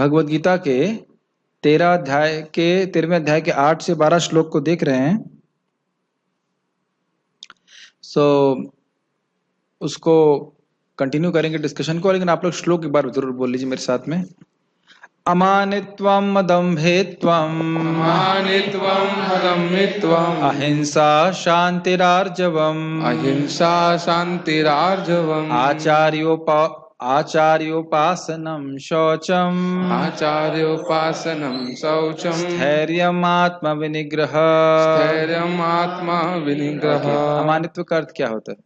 भगवद गीता के 13वें अध्याय के 8 से 12 श्लोक को देख रहे हैं। उसको कंटिन्यू करेंगे डिस्कशन को, लेकिन आप लोग श्लोक एक बार जरूर बोल लीजिए मेरे साथ में। अमानित्वम् अदम्भित्वम् अहिंसा शान्तिरार्जवम् आचार्योपासनं शौचम् स्थैर्यम् आत्मविनिग्रह। अमानित्व का अर्थ क्या होता है?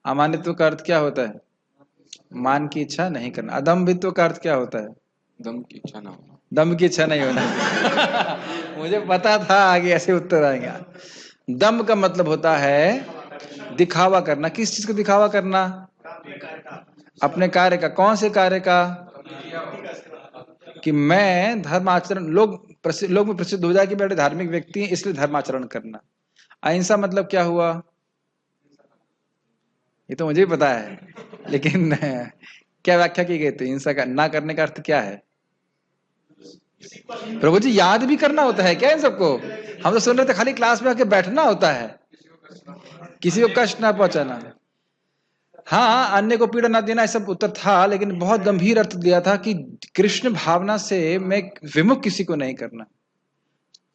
अमानित्व का अर्थ क्या होता है? मान की इच्छा नहीं करना। अदम्भित्व का अर्थ क्या होता है? दम की इच्छा ना होना। दम की इच्छा नहीं होना। मुझे पता था आगे ऐसे उत्तर आएंगे। दम का मतलब होता है दिखावा करना। किस चीज को दिखावा करना? अपने कार्य का। कौन से कार्य का? कि मैं धर्म आचरण, लोग में प्रसिद्ध हो जाए कि बड़े धार्मिक व्यक्ति हैं, इसलिए धर्माचरण करना। अहिंसा मतलब क्या हुआ? ये तो मुझे भी पता है, लेकिन क्या व्याख्या की गई थी हिंसा का? ना करने का अर्थ क्या है? प्रभु जी याद भी करना होता है क्या इन सबको? हम तो सुन रहे थे खाली क्लास में आके बैठना होता है, किसी को कष्ट ना पहुंचाना। हाँ, अन्य को पीड़ा ना देना, सब उत्तर था, लेकिन बहुत गंभीर अर्थ दिया था कि कृष्ण भावना से मैं विमुख किसी को नहीं करना।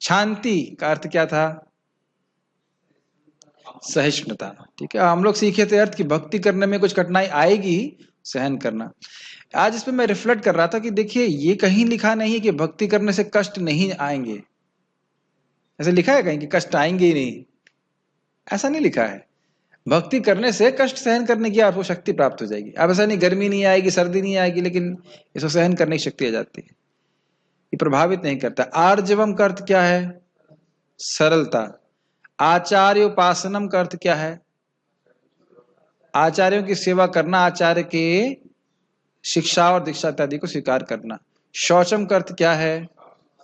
शांति का अर्थ क्या था? सहिष्णुता। ठीक है, हम लोग सीखे थे अर्थ की भक्ति करने में कुछ कठिनाई आएगी, सहन करना। आज इस पे मैं रिफ्लेक्ट कर रहा था कि देखिए ये कहीं लिखा नहीं है कि भक्ति करने से कष्ट नहीं आएंगे। ऐसे लिखा है कहीं कि कष्ट आएंगे ही नहीं? ऐसा नहीं लिखा है। भक्ति करने से कष्ट सहन करने की आपको शक्ति प्राप्त हो जाएगी। अब ऐसा नहीं गर्मी नहीं आएगी, सर्दी नहीं आएगी, लेकिन इसको सहन करने की शक्ति आ जाती है। ये प्रभावित नहीं करता। आर्जवम का अर्थ क्या है? सरलता। आचार्य उपासनम का अर्थ क्या है? आचार्यों की सेवा करना, आचार्य के शिक्षा और दीक्षा इत्यादि को स्वीकार करना। शौचम का अर्थ क्या है?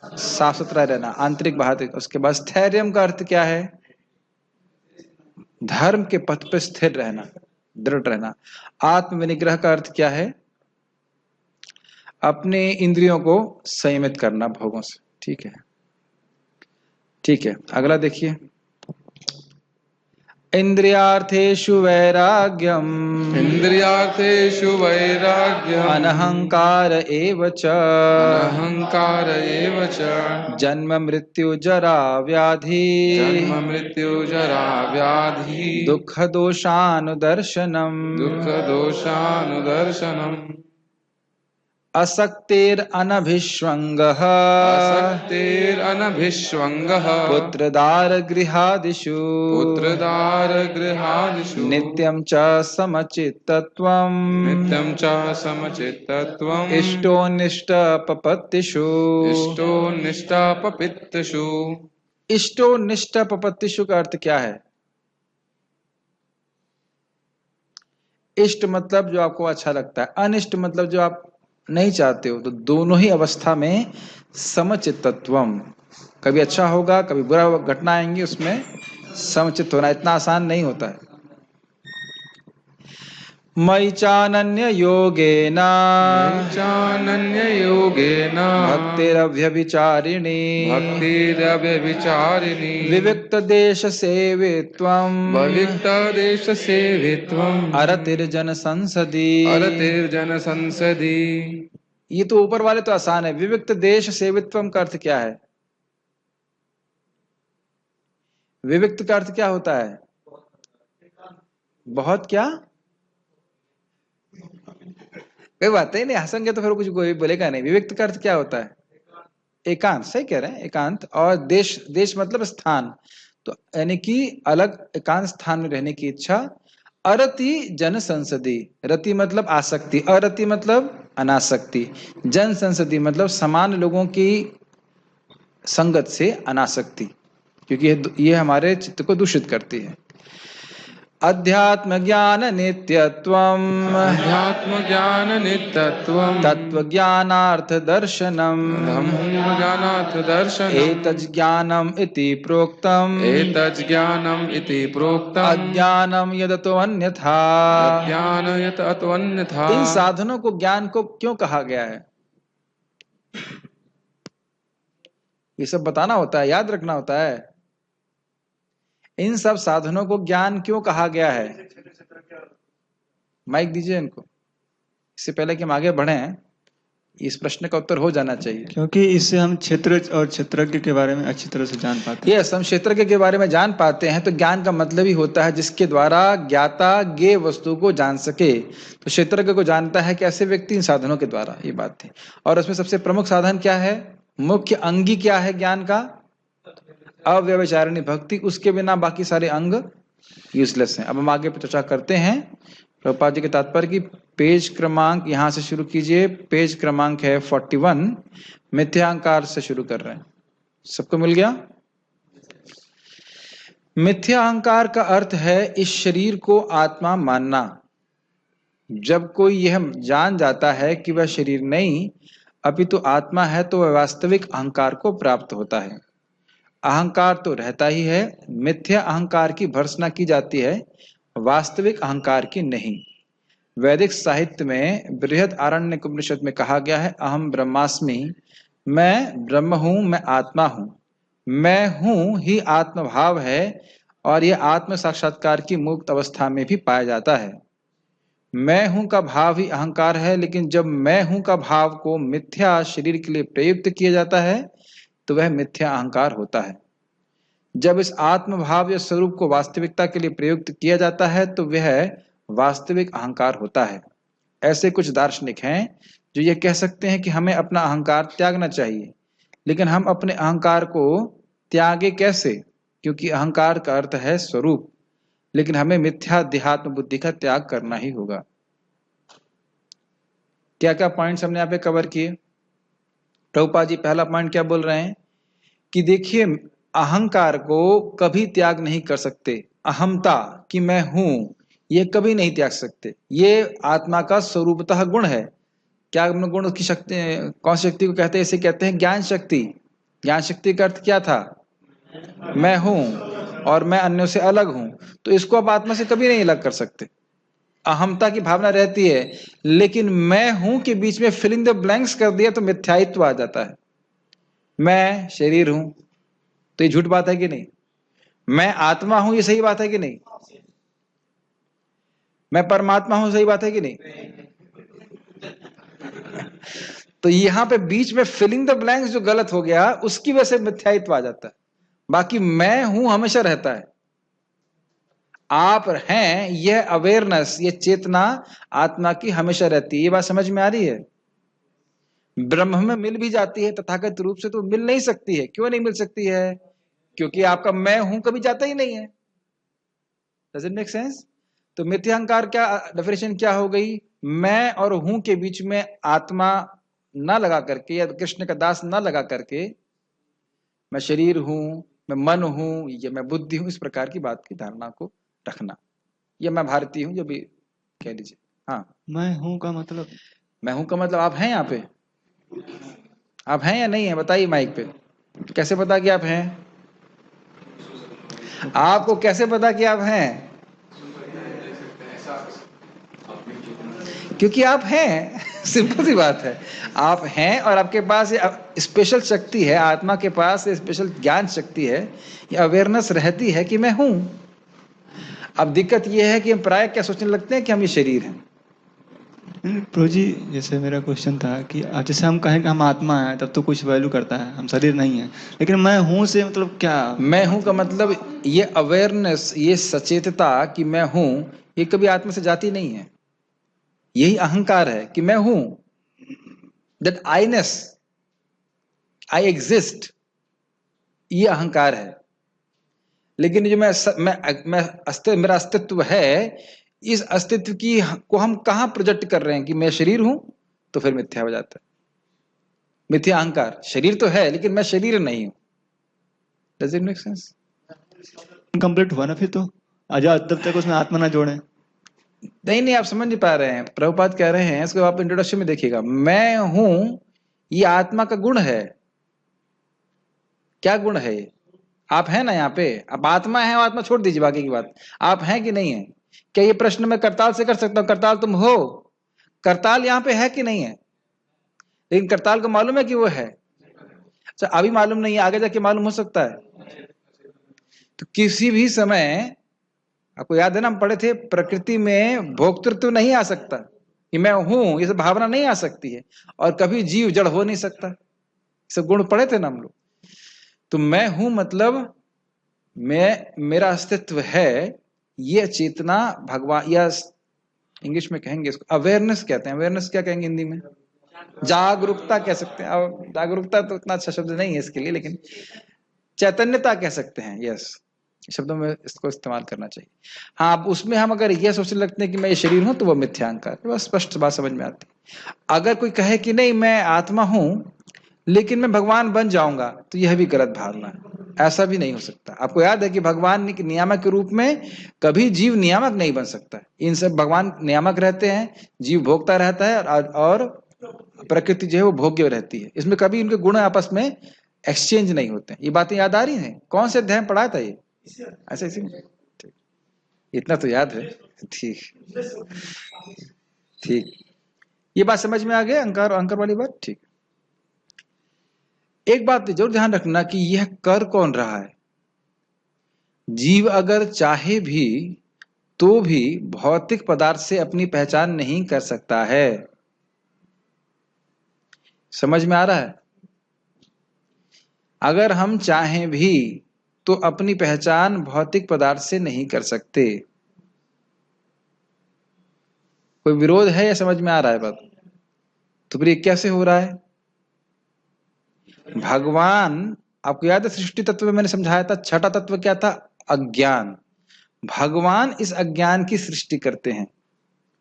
साफ सुथरा रहना, आंतरिक बाहर। उसके बाद स्थैर्यम का अर्थ क्या है? धर्म के पथ पर स्थिर रहना, दृढ़ रहना। आत्मविनिग्रह का अर्थ क्या है? अपने इंद्रियों को संयमित करना भोगों से। ठीक है, ठीक है। अगला देखिए। इंद्रियार्थेषु वैराग्यम अनहंकार एव च जन्म मृत्यु जरा व्याधि दुख दोषानुदर्शनम असक्तेर अनभिष्वंगः पुत्रदार गृहादिषु नित्यं च समचित्तत्वम् इष्टोनिष्टपपत्तिषु इष्टोनिष्टपपत्तिषु का अर्थ क्या है? इष्ट मतलब जो आपको अच्छा लगता है, अनिष्ट मतलब जो आप नहीं चाहते हो। तो दोनों ही अवस्था में समचित्तत्वम, कभी अच्छा होगा कभी बुरा घटना आएंगी, उसमें समचित्त होना इतना आसान नहीं होता है। मयि चानन्य योगेन भक्तिरव्यभिचारिणी विविक्त देश सेवित्वम् अरतिर्जन संसदि। ये तो ऊपर वाले तो आसान है। विविक्त देश सेवित्वम का अर्थ क्या है? विविक्त का अर्थ क्या होता है? बहुत क्या? कोई बात ही नहीं, हंसेंगे तो फिर कुछ कोई बोलेगा नहीं। विविक्त का अर्थ क्या होता है? एकांत। सही कह रहे हैं, एकांत। और देश, देश मतलब स्थान, तो यानी कि अलग एकांत स्थान में रहने की इच्छा। अरति जन संसदी, रति मतलब आसक्ति, अरति मतलब अनासक्ति, जन संसदी मतलब समान लोगों की संगत से अनासक्ति, क्योंकि ये हमारे चित्त को दूषित करती है। अध्यात्म ज्ञान नित्यत्वम् अध्यात्म ज्ञान नित्यत्वम् तत्व ज्ञानार्थ दर्शनम् धम्म ज्ञानार्थ दर्शनम् एतज् ज्ञानम् इति प्रोक्तम् एतज् ज्ञानम् इति प्रोक्तम् अज्ञानम् यदतो अन्यथा। अज्ञान यत अत्वन्यथा। इन साधनों को ज्ञान को क्यों कहा गया है, ये सब बताना होता है, याद रखना होता है। इन सब साधनों को ज्ञान क्यों कहा गया है? माइक दीजिए इनको। इससे पहले कि हम आगे बढ़ें, इस प्रश्न का उत्तर हो जाना चाहिए। क्योंकि इससे हम क्षेत्र और क्षेत्रज्ञ के बारे में अच्छी तरह से जान पाते हैं। यस, हम क्षेत्रज्ञ के बारे में जान पाते हैं। तो ज्ञान का मतलब ही होता है जिसके द्वारा ज्ञाता ज्ञेय वस्तु को जान सके। तो क्षेत्रज्ञ को जानता है कैसे व्यक्ति? इन साधनों के द्वारा, ये बात थी। और उसमें सबसे प्रमुख साधन क्या है? मुख्य अंगी क्या है ज्ञान का? अव्यभिचारिणी भक्ति। उसके बिना बाकी सारे अंग यूजलेस हैं। अब हम आगे चर्चा करते हैं प्रभुपाद जी के तात्पर्य की। पेज क्रमांक यहां से शुरू कीजिए। पेज क्रमांक है 41। मिथ्याहंकार से शुरू कर रहे हैं। सबको मिल गया? मिथ्याहंकार का अर्थ है इस शरीर को आत्मा मानना। जब कोई यह जान जाता है कि वह शरीर नहीं अपितु आत्मा है, तो वह वास्तविक अहंकार को प्राप्त होता है। अहंकार तो रहता ही है, मिथ्या अहंकार की भर्त्सना की जाती है, वास्तविक अहंकार की नहीं। वैदिक साहित्य में बृहद आरण्यक उपनिषद में कहा गया है, अहम ब्रह्मास्मि, मैं ब्रह्म हूं, मैं आत्मा हूं। मैं हूं ही आत्मभाव है और यह आत्म साक्षात्कार की मुक्त अवस्था में भी पाया जाता है। मैं हूं का भाव ही अहंकार है, लेकिन जब मैं हूं का भाव को मिथ्या शरीर के लिए प्रयुक्त किया जाता है तो वह मिथ्या अहंकार होता है। जब इस आत्मभाव या स्वरूप को वास्तविकता के लिए प्रयुक्त किया जाता है तो वह वास्तविक अहंकार होता है। ऐसे कुछ दार्शनिक हैं जो ये कह सकते हैं कि हमें अपना अहंकार त्यागना चाहिए, लेकिन हम अपने अहंकार को त्यागे कैसे? क्योंकि अहंकार का अर्थ है स्वरूप, लेकिन हमें मिथ्या देहात्म बुद्धि का त्याग करना ही होगा। क्या क्या पॉइंट्स हमने यहाँ पे कवर किए? प्रभुपाद जी पहला पॉइंट क्या बोल रहे हैं कि देखिए, अहंकार को कभी त्याग नहीं कर सकते। अहमता कि मैं हूं, ये कभी नहीं त्याग सकते। ये आत्मा का स्वरूपतः गुण है। क्या गुण? उसकी शक्ति, कौन सी शक्ति को कहते हैं? इसे कहते हैं ज्ञान शक्ति। ज्ञान शक्ति का अर्थ क्या था? मैं हूं और मैं अन्यों से अलग हूं। तो इसको आप आत्मा से कभी नहीं अलग कर सकते। अहमता की भावना रहती है, लेकिन मैं हूं के बीच में फिल इन द ब्लैंक्स कर दिया तो मिथ्यात्व आ जाता है। मैं शरीर हूं, तो ये झूठ बात है कि नहीं? मैं आत्मा हूं, ये सही बात है कि नहीं? मैं परमात्मा हूं, सही बात है कि नहीं? तो यहां पे बीच में फिलिंग द ब्लैंक्स जो गलत हो गया, उसकी वजह से मिथ्यात्व आ जाता है। बाकी मैं हूं हमेशा रहता है। आप हैं, यह अवेयरनेस, यह चेतना आत्मा की हमेशा रहती है। ये बात समझ में आ रही है? ब्रह्म में मिल भी जाती है तथागत रूप से, तो मिल नहीं सकती है। क्यों नहीं मिल सकती है? क्योंकि आपका मैं हूं कभी जाता ही नहीं है। Does it make sense? तो मिथ्याहंकार क्या डेफिनेशन क्या हो गई? मैं और हूं के बीच में आत्मा ना लगा करके, या कृष्ण का दास ना लगा करके, मैं शरीर हूं, मैं मन हूं, या मैं बुद्धि हूं, इस प्रकार की बात की धारणा को रखना। या मैं भारतीय हूं, जो भी कह लीजिए। हाँ, मैं हूं का मतलब? मैं हूं का मतलब आप हैं यहाँ पे? आप हैं या नहीं है? बताइए माइक पे। कैसे पता कि आप हैं? आपको कैसे पता कि आप हैं? क्योंकि आप हैं। सिंपल सी बात है, आप हैं और आपके पास स्पेशल शक्ति है। आत्मा के पास स्पेशल ज्ञान शक्ति है, ये अवेयरनेस रहती है कि मैं हूं। अब दिक्कत यह है कि हम प्राय क्या सोचने लगते हैं कि हम ये शरीर हैं। प्रभु जी, जैसे मेरा क्वेश्चन था कि जैसे हम कहें कि हम आत्मा हैं, तब तो कुछ वैल्यू करता है, हम शरीर नहीं है। लेकिन मैं हूं से मतलब क्या? मैं हूं का मतलब ये अवेयरनेस, ये सचेतता कि मैं हूं, ये कभी आत्मा से जाती नहीं है। यही अहंकार है कि मैं हूं, दैट आईनेस, आई एग्जिस्ट, ये अहंकार है। लेकिन जो मेरा अस्तित्व है, इस अस्तित्व की को हम कहां प्रोजेक्ट कर रहे हैं कि मैं शरीर हूं, तो फिर मिथ्या हो जाता है। मिथ्या अहंकार। शरीर तो है लेकिन मैं शरीर नहीं हूं। Does it make sense? Incomplete हुआ ना फिर तो। जब तक उसमें आत्मा ना जोड़े। नहीं नहीं, आप समझ नहीं पा रहे हैं। प्रभुपाद कह रहे हैं, इसको आप इंट्रोडक्शन में देखिएगा, मैं हूं ये आत्मा का गुण है। क्या गुण है ये? आप हैं ना यहाँ पे, आप आत्मा है, आत्मा छोड़ दीजिए बाकी की बात, आप हैं कि नहीं है? क्या ये प्रश्न मैं करताल से कर सकता हूँ, करताल तुम हो? करताल यहाँ पे है कि नहीं है? लेकिन करताल को मालूम है कि वो है। अच्छा, अभी मालूम नहीं है, आगे जाके मालूम हो सकता है। तो किसी भी समय, आपको याद है ना, हम पढ़े थे, प्रकृति में भोक्तृत्व नहीं आ सकता कि मैं हूं, ये सब भावना नहीं आ सकती है। और कभी जीव जड़ हो नहीं सकता, सब गुण पढ़े थे ना हम लोग। तो मैं हूं मतलब मेरा अस्तित्व है, ये चेतना भगवान, या इंग्लिश में कहेंगे इसको अवेयरनेस कहते हैं। अवेयरनेस क्या कहेंगे हिंदी में? जागरूकता कह सकते हैं। अब जागरूकता तो इतना अच्छा शब्द नहीं है इसके लिए, लेकिन चैतन्यता कह सकते हैं। यस, शब्दों में इसको इस्तेमाल करना चाहिए। हाँ, अब उसमें हम अगर यह सोचने लगते हैं कि मैं ये शरीर हूं, तो वह मिथ्यांकार, बस स्पष्ट बात समझ में आती है। अगर कोई कहे कि नहीं मैं आत्मा हूं लेकिन मैं भगवान बन जाऊंगा, तो यह भी गलत भावना है। ऐसा भी नहीं हो सकता। आपको याद है कि भगवान के नियामक के रूप में कभी जीव नियामक नहीं बन सकता। इन सब भगवान नियामक रहते हैं, जीव भोगता रहता है, और प्रकृति जो है वो भोग्य रहती है। इसमें कभी इनके गुण आपस में एक्सचेंज नहीं होते। ये बातें याद आ रही हैं? कौन से अध्याय में पढ़ा था ये? ऐसा इसी में? ठीक, इतना तो याद है। ठीक ठीक, ये बात समझ में आ गया, अंकर वाली बात। ठीक, एक बात जरूर ध्यान रखना कि यह कर कौन रहा है। जीव अगर चाहे भी तो भी भौतिक पदार्थ से अपनी पहचान नहीं कर सकता है। समझ में आ रहा है? अगर हम चाहें भी तो अपनी पहचान भौतिक पदार्थ से नहीं कर सकते। कोई विरोध है या समझ में आ रहा है बात? तो फिर ये कैसे हो रहा है? भगवान, आपको याद है सृष्टि तत्व में मैंने समझाया था, छठा तत्व क्या था? अज्ञान। भगवान इस अज्ञान की सृष्टि करते हैं।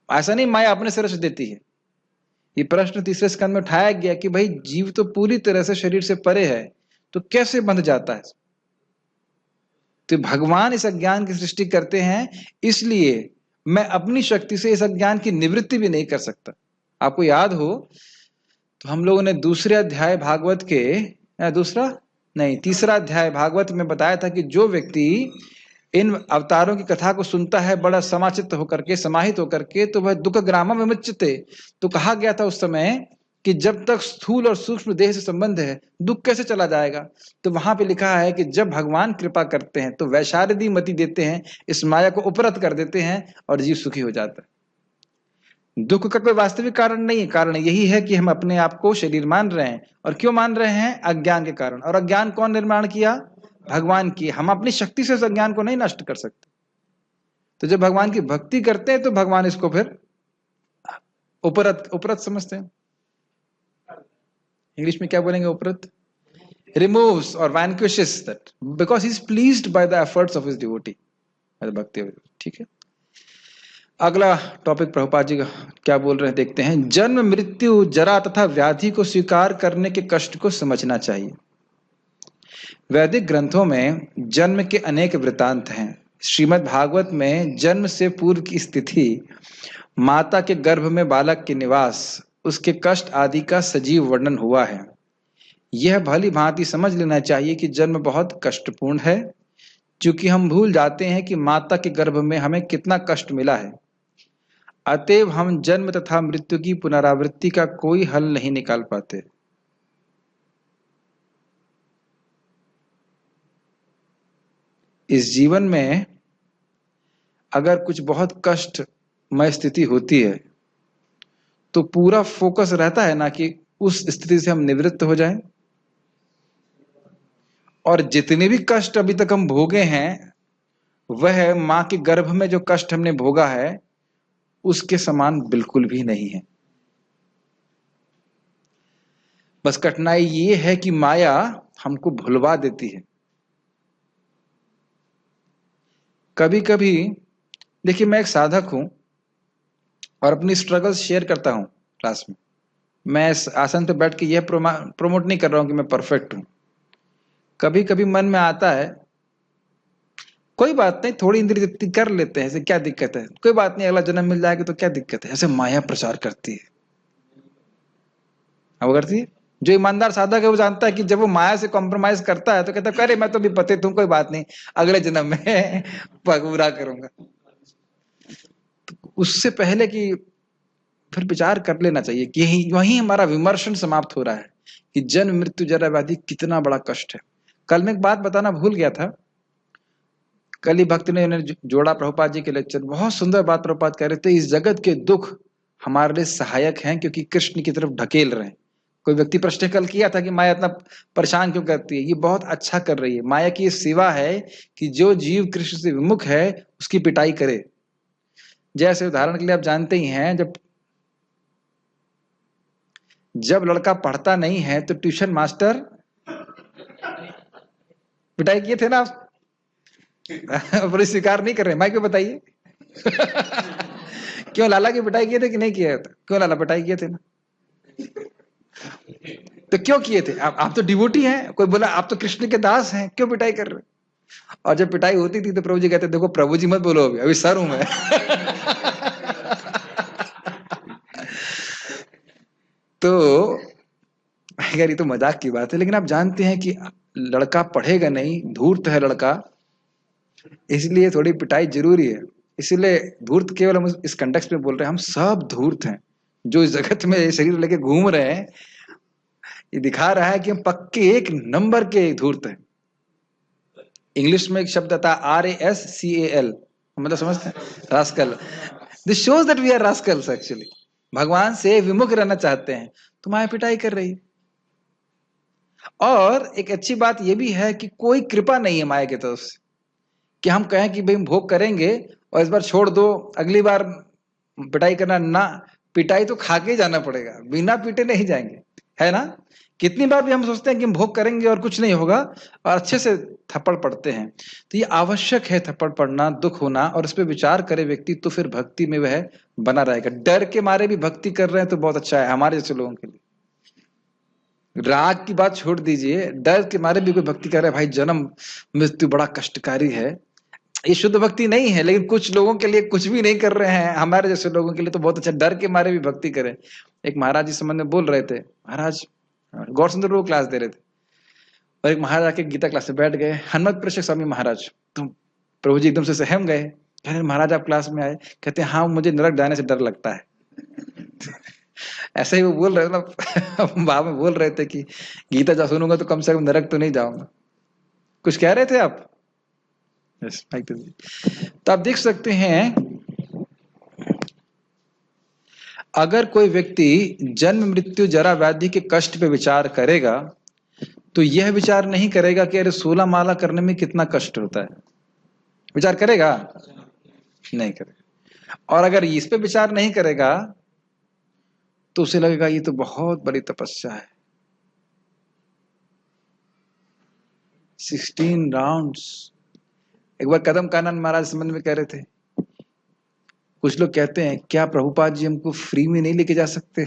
ऐसा नहीं माया अपने सिर से देती है। ये प्रश्न तीसरे स्कंद में उठाया गया कि भाई जीव तो पूरी तरह से शरीर से परे है, तो कैसे बंध जाता है? तो भगवान इस अज्ञान की सृष्टि करते हैं, इसलिए मैं अपनी शक्ति से इस अज्ञान की निवृत्ति भी नहीं कर सकता। आपको याद हो तो हम लोगों ने दूसरे अध्याय भागवत के, तीसरा अध्याय भागवत में बताया था कि जो व्यक्ति इन अवतारों की कथा को सुनता है बड़ा समाचित होकर के, समाहित होकर के, तो वह दुख ग्रामम विमुच्यते। तो कहा गया था उस समय कि जब तक स्थूल और सूक्ष्म देह से संबंध है, दुख कैसे चला जाएगा? तो वहां पे लिखा है कि जब भगवान कृपा करते हैं तो वैशारदी मति देते हैं, इस माया को उपरत कर देते हैं और जीव सुखी हो जाता है। दुख का कोई वास्तविक कारण नहीं है। कारण यही है कि हम अपने आप को शरीर मान रहे हैं। और क्यों मान रहे हैं? अज्ञान के कारण। और अज्ञान कौन निर्माण किया? भगवान की। हम अपनी शक्ति से उस अज्ञान को नहीं नष्ट कर सकते। तो जब भगवान की भक्ति करते हैं तो भगवान इसको फिर उपरत समझते हैं। इंग्लिश में क्या बोलेंगे? उपरत। रिमूव्स और vanquishes that, because he is pleased by the efforts of his devotee, भक्ति। ठीक है, अगला टॉपिक प्रभुपाद जी का क्या बोल रहे हैं देखते हैं। जन्म, मृत्यु, जरा तथा व्याधि को स्वीकार करने के कष्ट को समझना चाहिए। वैदिक ग्रंथों में जन्म के अनेक वृतांत हैं। श्रीमद् भागवत में जन्म से पूर्व की स्थिति, माता के गर्भ में बालक के निवास, उसके कष्ट आदि का सजीव वर्णन हुआ है। यह भली भांति समझ लेना चाहिए कि जन्म बहुत कष्टपूर्ण है, क्योंकि हम भूल जाते हैं कि माता के गर्भ में हमें कितना कष्ट मिला है। अतएव हम जन्म तथा मृत्यु की पुनरावृत्ति का कोई हल नहीं निकाल पाते। इस जीवन में अगर कुछ बहुत कष्टमय स्थिति होती है तो पूरा फोकस रहता है ना कि उस स्थिति से हम निवृत्त हो जाएं। और जितने भी कष्ट अभी तक हम भोगे हैं, वह मां के गर्भ में जो कष्ट हमने भोगा है उसके समान बिल्कुल भी नहीं है। बस कठिनाई ये है कि माया हमको भुलवा देती है। कभी कभी देखिए, मैं एक साधक हूं और अपनी स्ट्रगल्स शेयर करता हूं क्लास में। मैं इस आसन पे बैठ के यह प्रमोट नहीं कर रहा हूं कि मैं परफेक्ट हूं। कभी कभी मन में आता है कोई बात नहीं, थोड़ी इंद्रिय तृप्ति कर लेते हैं, ऐसे क्या दिक्कत है, कोई बात नहीं, अगला जन्म मिल जाएगा तो क्या दिक्कत है। ऐसे माया प्रचार करती है, अब करती है। जो ईमानदार साधक है वो जानता है कि जब वो माया से कॉम्प्रोमाइज करता है तो कहता है अरे मैं तो भी पतित हूं, कोई बात नहीं, अगले जन्म में पूरा करूंगा। तो उससे पहले कि फिर विचार कर लेना चाहिए कि वहीं हमारा विमर्शन समाप्त हो रहा है कि जन्म मृत्यु जरा व्याधि कितना बड़ा कष्ट है। कल मैं एक बात बताना भूल गया था, कल ही भक्त ने जोड़ा प्रभुपाद जी के लेक्चर, बहुत सुंदर बात प्रभुपाद कह रहे थे, इस जगत के दुख हमारे लिए सहायक हैं क्योंकि कृष्ण की तरफ ढकेल रहे हैं। कोई व्यक्ति प्रश्न कल किया था कि माया इतना परेशान क्यों करती है, ये बहुत अच्छा कर रही है। माया की ये सेवा है कि जो जीव कृष्ण से विमुख है उसकी पिटाई करे। जैसे उदाहरण के लिए आप जानते ही हैं, जब लड़का पढ़ता नहीं है तो ट्यूशन मास्टर पिटाई किए थे ना आप? पर स्वीकार नहीं कर रहे, माइक पे बताइए। क्यों लाला की पिटाई किए थे कि नहीं किया था? क्यों लाला पिटाई किए थे ना? तो क्यों किए थे? आप तो डिवोटी हैं, कोई बोला आप तो कृष्ण के दास हैं, क्यों पिटाई कर रहे? और जब पिटाई होती थी तो प्रभु जी कहते देखो प्रभु जी मत बोलो, अभी सर हूं मैं। तो अगर ये तो मजाक की बात है, लेकिन आप जानते हैं कि लड़का पढ़ेगा नहीं, धूर्त है लड़का, इसलिए थोड़ी पिटाई जरूरी है। इसलिए धूर्त केवल हम इस कंटेक्स्ट में बोल रहे हैं, हम सब धूर्त हैं जो इस जगत में शरीर लेके घूम रहे हैं। ये दिखा रहा है कि हम पक्के एक नंबर के धूर्त हैं। इंग्लिश में एक शब्द आता है RASCAL, मतलब समझते हैं, rascal. This shows that we are rascals actually. भगवान से विमुख रहना चाहते हैं तो माया पिटाई कर रही है। और एक अच्छी बात यह भी है कि कोई कृपा नहीं है माया की तरफ से कि हम कहें कि भाई भोग करेंगे और इस बार छोड़ दो, अगली बार पिटाई करना ना। पिटाई तो खा के जाना पड़ेगा, बिना पीटे नहीं जाएंगे, है ना? कितनी बार भी हम सोचते हैं कि हम भोग करेंगे और कुछ नहीं होगा और अच्छे से थप्पड़ पड़ते हैं। तो ये आवश्यक है थप्पड़ पड़ना, दुख होना, और इस पर विचार करे व्यक्ति तो फिर भक्ति में वह बना रहेगा। डर के मारे भी भक्ति कर रहे हैं तो बहुत अच्छा है हमारे जैसे लोगों के लिए। राग की बात छोड़ दीजिए, डर के मारे भी कोई भक्ति कर रहा है, भाई जन्म मृत्यु बड़ा कष्टकारी है, ये शुद्ध भक्ति नहीं है। लेकिन कुछ लोगों के लिए कुछ भी नहीं कर रहे हैं, हमारे जैसे लोगों के लिए तो बहुत अच्छा, डर के मारे भी भक्ति करें। एक महाराज जी संबंध में बोल रहे थे, महाराज गौर सुंदर वो क्लास दे रहे थे और एक महाराज आके गीता क्लास में बैठ गए, हनुमत प्रेषक स्वामी महाराज। तो प्रभु जी एकदम से सहम गए, कह रहे महाराज आप क्लास में आए? कहते हैं हाँ मुझे नरक जाने से डर लगता है। ऐसे ही वो बोल रहे ना, बाद में बोल रहे थे कि गीता जब सुनूंगा तो कम से कम नरक तो नहीं जाऊंगा। कुछ कह रहे थे आप? तो आप देख सकते हैं, अगर कोई व्यक्ति जन्म मृत्यु जरा व्याधि के कष्ट पे विचार करेगा तो यह विचार नहीं करेगा कि अरे 16 माला करने में कितना कष्ट होता है। विचार करेगा? नहीं करेगा। और अगर इस पे विचार नहीं करेगा तो उसे लगेगा ये तो बहुत बड़ी तपस्या है। 16 राउंड्स। एक बार कदम कानन महाराज संबंध में कह रहे थे, कुछ लोग कहते हैं क्या प्रभुपाद जी हमको फ्री में नहीं लेके जा सकते?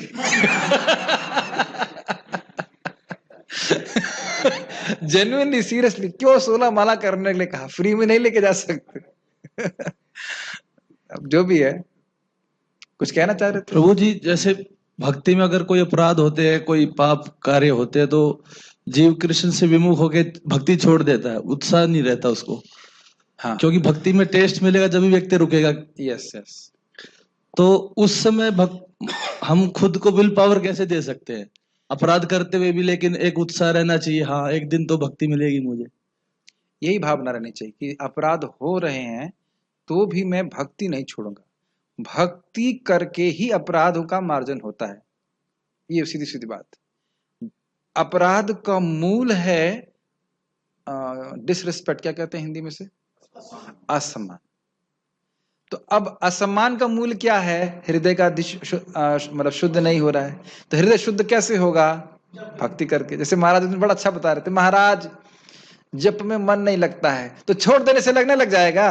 जेन्युइनली सीरियसली, क्यों 16 माला करने के लिए कहा, फ्री में नहीं लेके जा सकते? अब जो भी है, कुछ कहना चाह रहे थे प्रभु जी? जैसे भक्ति में अगर कोई अपराध होते हैं, कोई पाप कार्य होते हैं, तो जीव कृष्ण से विमुख होके भक्ति छोड़ देता है, उत्साह नहीं रहता उसको। हाँ, क्योंकि भक्ति में टेस्ट मिलेगा जब भी व्यक्ति रुकेगा। Yes yes. तो उस समय हम खुद को विल पावर कैसे दे सकते हैं? अपराध करते हुए भी लेकिन एक उत्साह रहना चाहिए, हाँ एक दिन तो भक्ति मिलेगी मुझे। यही भावना रहनी चाहिए कि अपराध हो रहे हैं तो भी मैं भक्ति नहीं छोड़ूंगा। भक्ति करके ही अपराधों का मार्जन होता है, ये सीधी सीधी बात। अपराध का मूल है डिसरिस्पेक्ट, क्या कहते हैं हिंदी में से? असम्मान। तो अब असम्मान का मूल क्या है? हृदय का मतलब शुद्ध नहीं हो रहा है। तो हृदय शुद्ध कैसे होगा? भक्ति करके। जैसे महाराज ने बड़ा अच्छा बता रहे थे, महाराज जप में मन नहीं लगता है तो छोड़ देने से लगने लग जाएगा।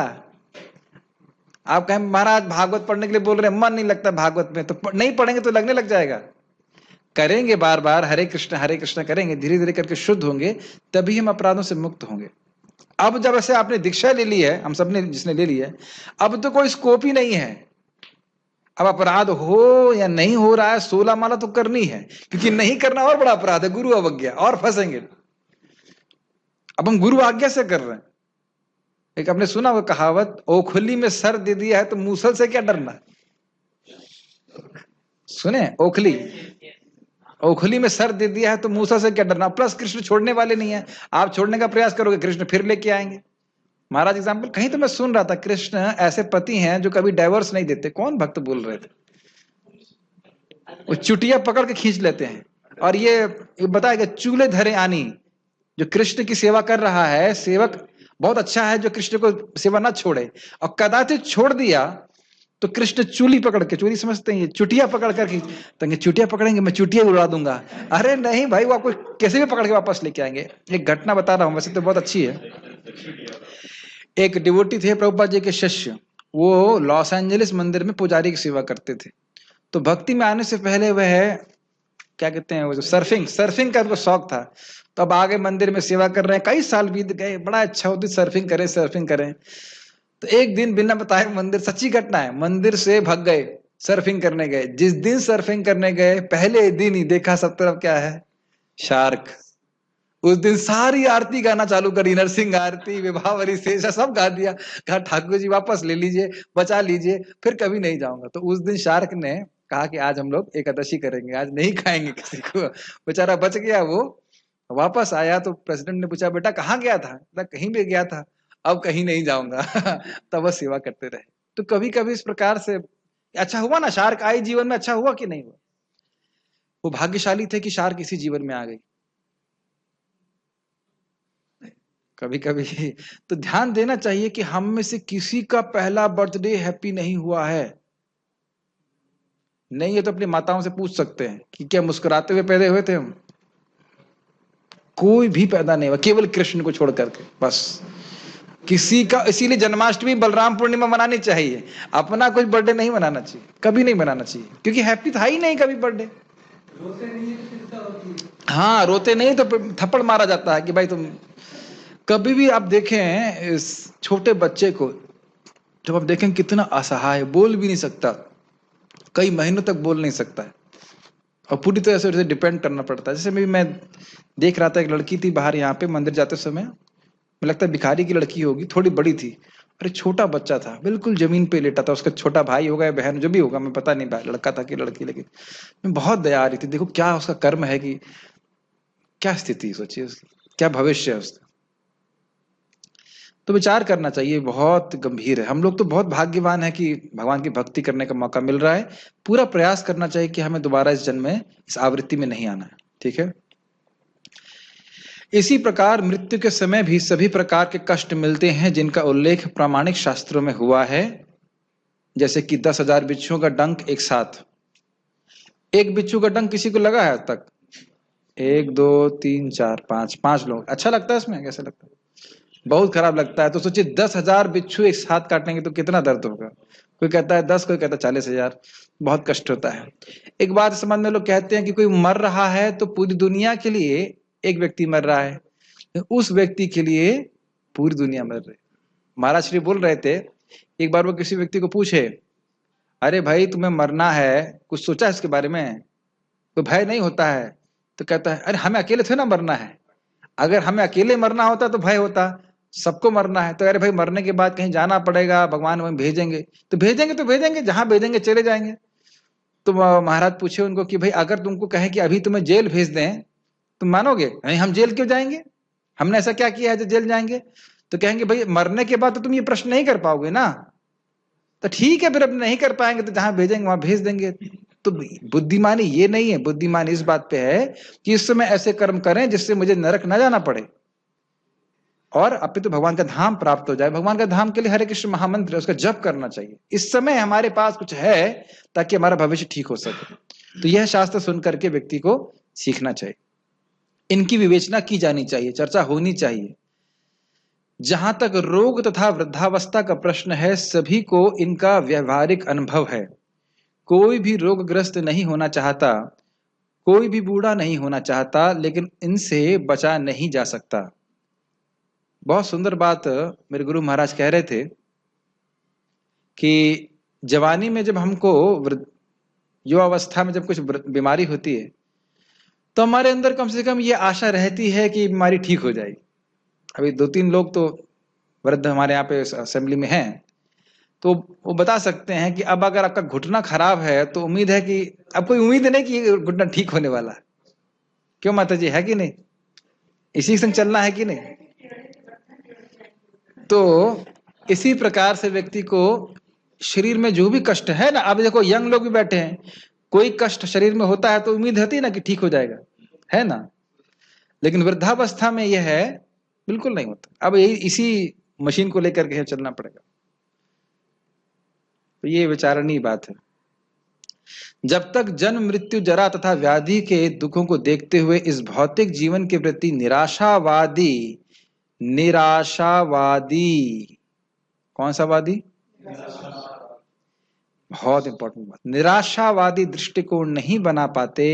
आप कहें महाराज भागवत पढ़ने के लिए बोल रहे हैं, मन नहीं लगता भागवत में, तो नहीं पढ़ेंगे तो लगने लग जाएगा। करेंगे बार बार हरे कृष्ण करेंगे, धीरे धीरे करके शुद्ध होंगे, तभी हम अपराधों से मुक्त होंगे। अब जब ऐसे आपने दीक्षा ले ली है, हम सब ने जिसने ले ली है, अब तो कोई स्कोप ही नहीं है। अब अपराध हो या नहीं हो रहा है, 16 माला तो करनी है, क्योंकि नहीं करना और बड़ा अपराध है, गुरु अवज्ञा, और फंसेंगे। अब हम गुरु आज्ञा से कर रहे हैं। एक आपने सुना वो कहावत, ओखली में सर दे दिया है तो मूसल से क्या डरना। सुने, ओखली में सर दे दिया है तो मूसल से क्या डरना। प्लस कृष्ण छोड़ने वाले नहीं है, आप छोड़ने का प्रयास करोगे कृष्ण फिर लेके आएंगे। महाराज एग्जाम्पल कहीं तो मैं सुन रहा था, कृष्ण ऐसे पति हैं जो कभी डाइवोर्स नहीं देते। कौन भक्त बोल रहे थे, वो चुटिया पकड़ के खींच लेते हैं। और ये बताएगा चूल्हे धरे आनी, जो कृष्ण की सेवा कर रहा है, सेवक बहुत अच्छा है जो कृष्ण को सेवा ना छोड़े, और कदाचित छोड़ दिया तो कृष्ण चूली पकड़ के, चूली समझते हैं, चुटिया पकड़ कर, तो चुटिया पकड़ेंगे मैं चुटिया उड़ा दूंगा। अरे नहीं भाई, वो आपको कैसे भी पकड़ के वापस लेके आएंगे। एक घटना बता रहा हूं, वैसे तो बहुत अच्छी है। एक डिवोटी थे प्रभुपाद जी के शिष्य, वो लॉस एंजलिस मंदिर में पुजारी की सेवा करते थे। तो भक्ति में आने से पहले वह क्या कहते हैं, वो जो सर्फिंग का उनको शौक था। तो अब आगे मंदिर में सेवा कर रहे हैं, कई साल बीत गए, बड़ा अच्छा होती सर्फिंग करें। तो एक दिन बिना बताए मंदिर, सच्ची घटना है, मंदिर से भाग गए, सर्फिंग करने गए। जिस दिन सर्फिंग करने गए, पहले दिन ही देखा सब तरफ क्या है, शार्क। उस दिन सारी आरती गाना चालू करी, नरसिंह आरती, विभावरी शेष सब गा दिया। कहा ठाकुर जी वापस ले लीजिए, बचा लीजिए, फिर कभी नहीं जाऊंगा। तो उस दिन शार्क ने कहा कि आज हम लोग एकादशी करेंगे, आज नहीं खाएंगे किसी को। बेचारा बच गया। वो वापस आया तो प्रेसिडेंट ने पूछा, बेटा कहाँ गया था? कहीं भी गया था, अब कहीं नहीं जाऊंगा। तब वह सेवा करते रहे। तो कभी कभी इस प्रकार से अच्छा हुआ ना, शार्क आई जीवन में, अच्छा हुआ कि नहीं हुआ? वो भाग्यशाली थे कि शार्क इसी जीवन में आ गई। कभी कभी तो ध्यान देना चाहिए कि हम में से किसी का पहला बर्थडे हैप्पी नहीं हुआ है। नहीं है तो अपनी माताओं से पूछ सकते हैं कि क्या मुस्कुराते हुए पैदा हुए थे हम? कोई भी पैदा नहीं हुआ, केवल कृष्ण को छोड़ करके बस। किसी का, इसीलिए जन्माष्टमी बलराम पूर्णिमा मनानी चाहिए, अपना कुछ बर्थडे नहीं मनाना चाहिए, कभी नहीं मनाना चाहिए, क्योंकि हैप्पी था ही नहीं कभी बर्थडे। हाँ, रोते नहीं तो थप्पड़ मारा जाता है कि भाई तुम। कभी भी आप देखें इस छोटे बच्चे को, जब आप देखें कितना असहाय, बोल भी नहीं सकता, कई महीनों तक बोल नहीं सकता है, और पूरी तरह से डिपेंड करना पड़ता है। जैसे मैं देख रहा था, एक लड़की थी बाहर यहाँ पे मंदिर जाते समय, मुझे लगता है भिखारी की लड़की होगी, थोड़ी बड़ी थी, और एक छोटा बच्चा था बिल्कुल जमीन पे लेटा था। उसका छोटा भाई होगा या बहन, जो भी होगा मैं पता नहीं, लड़का था कि लड़की, लेकिन बहुत दया आ रही थी। देखो क्या उसका कर्म है, कि क्या स्थिति सोचिए उसकी, क्या भविष्य है उसका। तो विचार करना चाहिए, बहुत गंभीर है। हम लोग तो बहुत भाग्यवान है कि भगवान की भक्ति करने का मौका मिल रहा है। पूरा प्रयास करना चाहिए कि हमें दोबारा इस जन्म में, इस आवृत्ति में नहीं आना है। ठीक है। इसी प्रकार मृत्यु के समय भी सभी प्रकार के कष्ट मिलते हैं जिनका उल्लेख प्रामाणिक शास्त्रों में हुआ है, जैसे कि 10,000 बिच्छुओं का डंक एक साथ। एक बिच्छू का डंक किसी को लगा है अब तक? 1 2 3 4 5 लोग। अच्छा लगता है इसमें? कैसा लगता है? बहुत खराब लगता है। तो सोचिए 10,000 बिच्छू एक साथ काटेंगे तो कितना दर्द होगा। कोई कहता है 10, कोई कहता है 40,000। बहुत कष्ट होता है। एक बात समझ में, लोग कहते हैं कि कोई मर रहा है तो पूरी दुनिया के लिए एक व्यक्ति मर रहा है, उस व्यक्ति के लिए पूरी दुनिया मर रही। महाराज श्री बोल रहे थे, एक बार वो किसी व्यक्ति को पूछे, अरे भाई तुम्हें मरना है, कुछ सोचा इसके बारे में? तो भय नहीं होता है? तो कहता है, अरे हमें अकेले थे ना मरना है, अगर हमें अकेले मरना होता तो भय होता, सबको मरना है तो अरे भाई मरने के बाद कहीं जाना पड़ेगा, भगवान हमें भेजेंगे तो भेजेंगे, जहां भेजेंगे चले जाएंगे। तो महाराज पूछे उनको कि भाई अगर तुमको कहें कि अभी तुम्हें जेल भेज दें, तुम मानोगे? नहीं, हम जेल क्यों जाएंगे, हमने ऐसा क्या किया है जो जेल जाएंगे? तो कहेंगे भाई मरने के बाद तो तुम ये प्रश्न नहीं कर पाओगे ना, तो ठीक है फिर अब नहीं कर पाएंगे तो जहां भेजेंगे वहां भेज देंगे। तो बुद्धिमानी ये नहीं है, बुद्धिमानी इस बात पे है कि इस समय ऐसे कर्म करें जिससे मुझे नरक न जाना पड़े और अपितु भगवान का धाम प्राप्त हो जाए। भगवान का धाम के लिए हरे कृष्ण महामंत्र है, उसका जप करना चाहिए। इस समय हमारे पास कुछ है ताकि हमारा भविष्य ठीक हो सके। तो यह शास्त्र सुन करके व्यक्ति को सीखना चाहिए, इनकी विवेचना की जानी चाहिए, चर्चा होनी चाहिए। जहां तक रोग तथा वृद्धावस्था का प्रश्न है, सभी को इनका व्यवहारिक अनुभव है। कोई भी रोगग्रस्त नहीं होना चाहता, कोई भी बूढ़ा नहीं होना चाहता, लेकिन इनसे बचा नहीं जा सकता। बहुत सुंदर बात मेरे गुरु महाराज कह रहे थे कि जवानी में जब हमको युवावस्था में जब कुछ बीमारी होती है तो हमारे अंदर कम से कम ये आशा रहती है कि बीमारी ठीक हो जाएगी। अभी 2-3 लोग तो वृद्ध हमारे यहाँ पे असेंबली में हैं, तो वो बता सकते हैं कि अब अगर आपका घुटना खराब है तो उम्मीद है कि अब कोई उम्मीद नहीं कि ये घुटना ठीक होने वाला है। क्यों माता जी, है कि नहीं? इसी संग चलना है कि नहीं? तो इसी प्रकार से व्यक्ति को शरीर में जो भी कष्ट है ना, अब देखो यंग लोग भी बैठे हैं, कोई कष्ट शरीर में होता है तो उम्मीद होती है ना कि ठीक हो जाएगा, है ना? लेकिन वृद्धावस्था में यह है बिल्कुल नहीं होता। अब यही इसी मशीन को लेकर के चलना पड़ेगा। तो ये विचारणीय बात है। जब तक जन्म मृत्यु जरा तथा व्याधि के दुखों को देखते हुए इस भौतिक जीवन के प्रति निराशावादी, कौन सा वादी? बहुत इंपॉर्टेंट बात, निराशावादी दृष्टिकोण नहीं बना पाते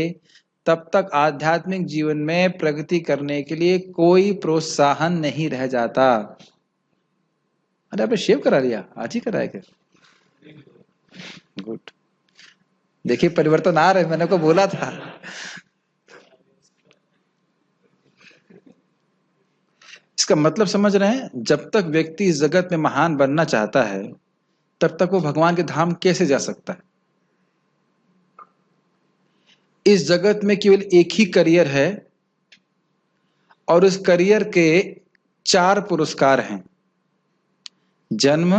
तब तक आध्यात्मिक जीवन में प्रगति करने के लिए कोई प्रोत्साहन नहीं रह जाता। अरे आपने शेव करा लिया? आज ही कराया क्या? गुड, देखिए परिवर्तन आ रहे, मैंने को बोला था। इसका मतलब समझ रहे हैं? जब तक व्यक्ति इस जगत में महान बनना चाहता है तब तक वो भगवान के धाम कैसे जा सकता है? इस जगत में केवल एक ही करियर है और उस करियर के 4 पुरस्कार हैं, जन्म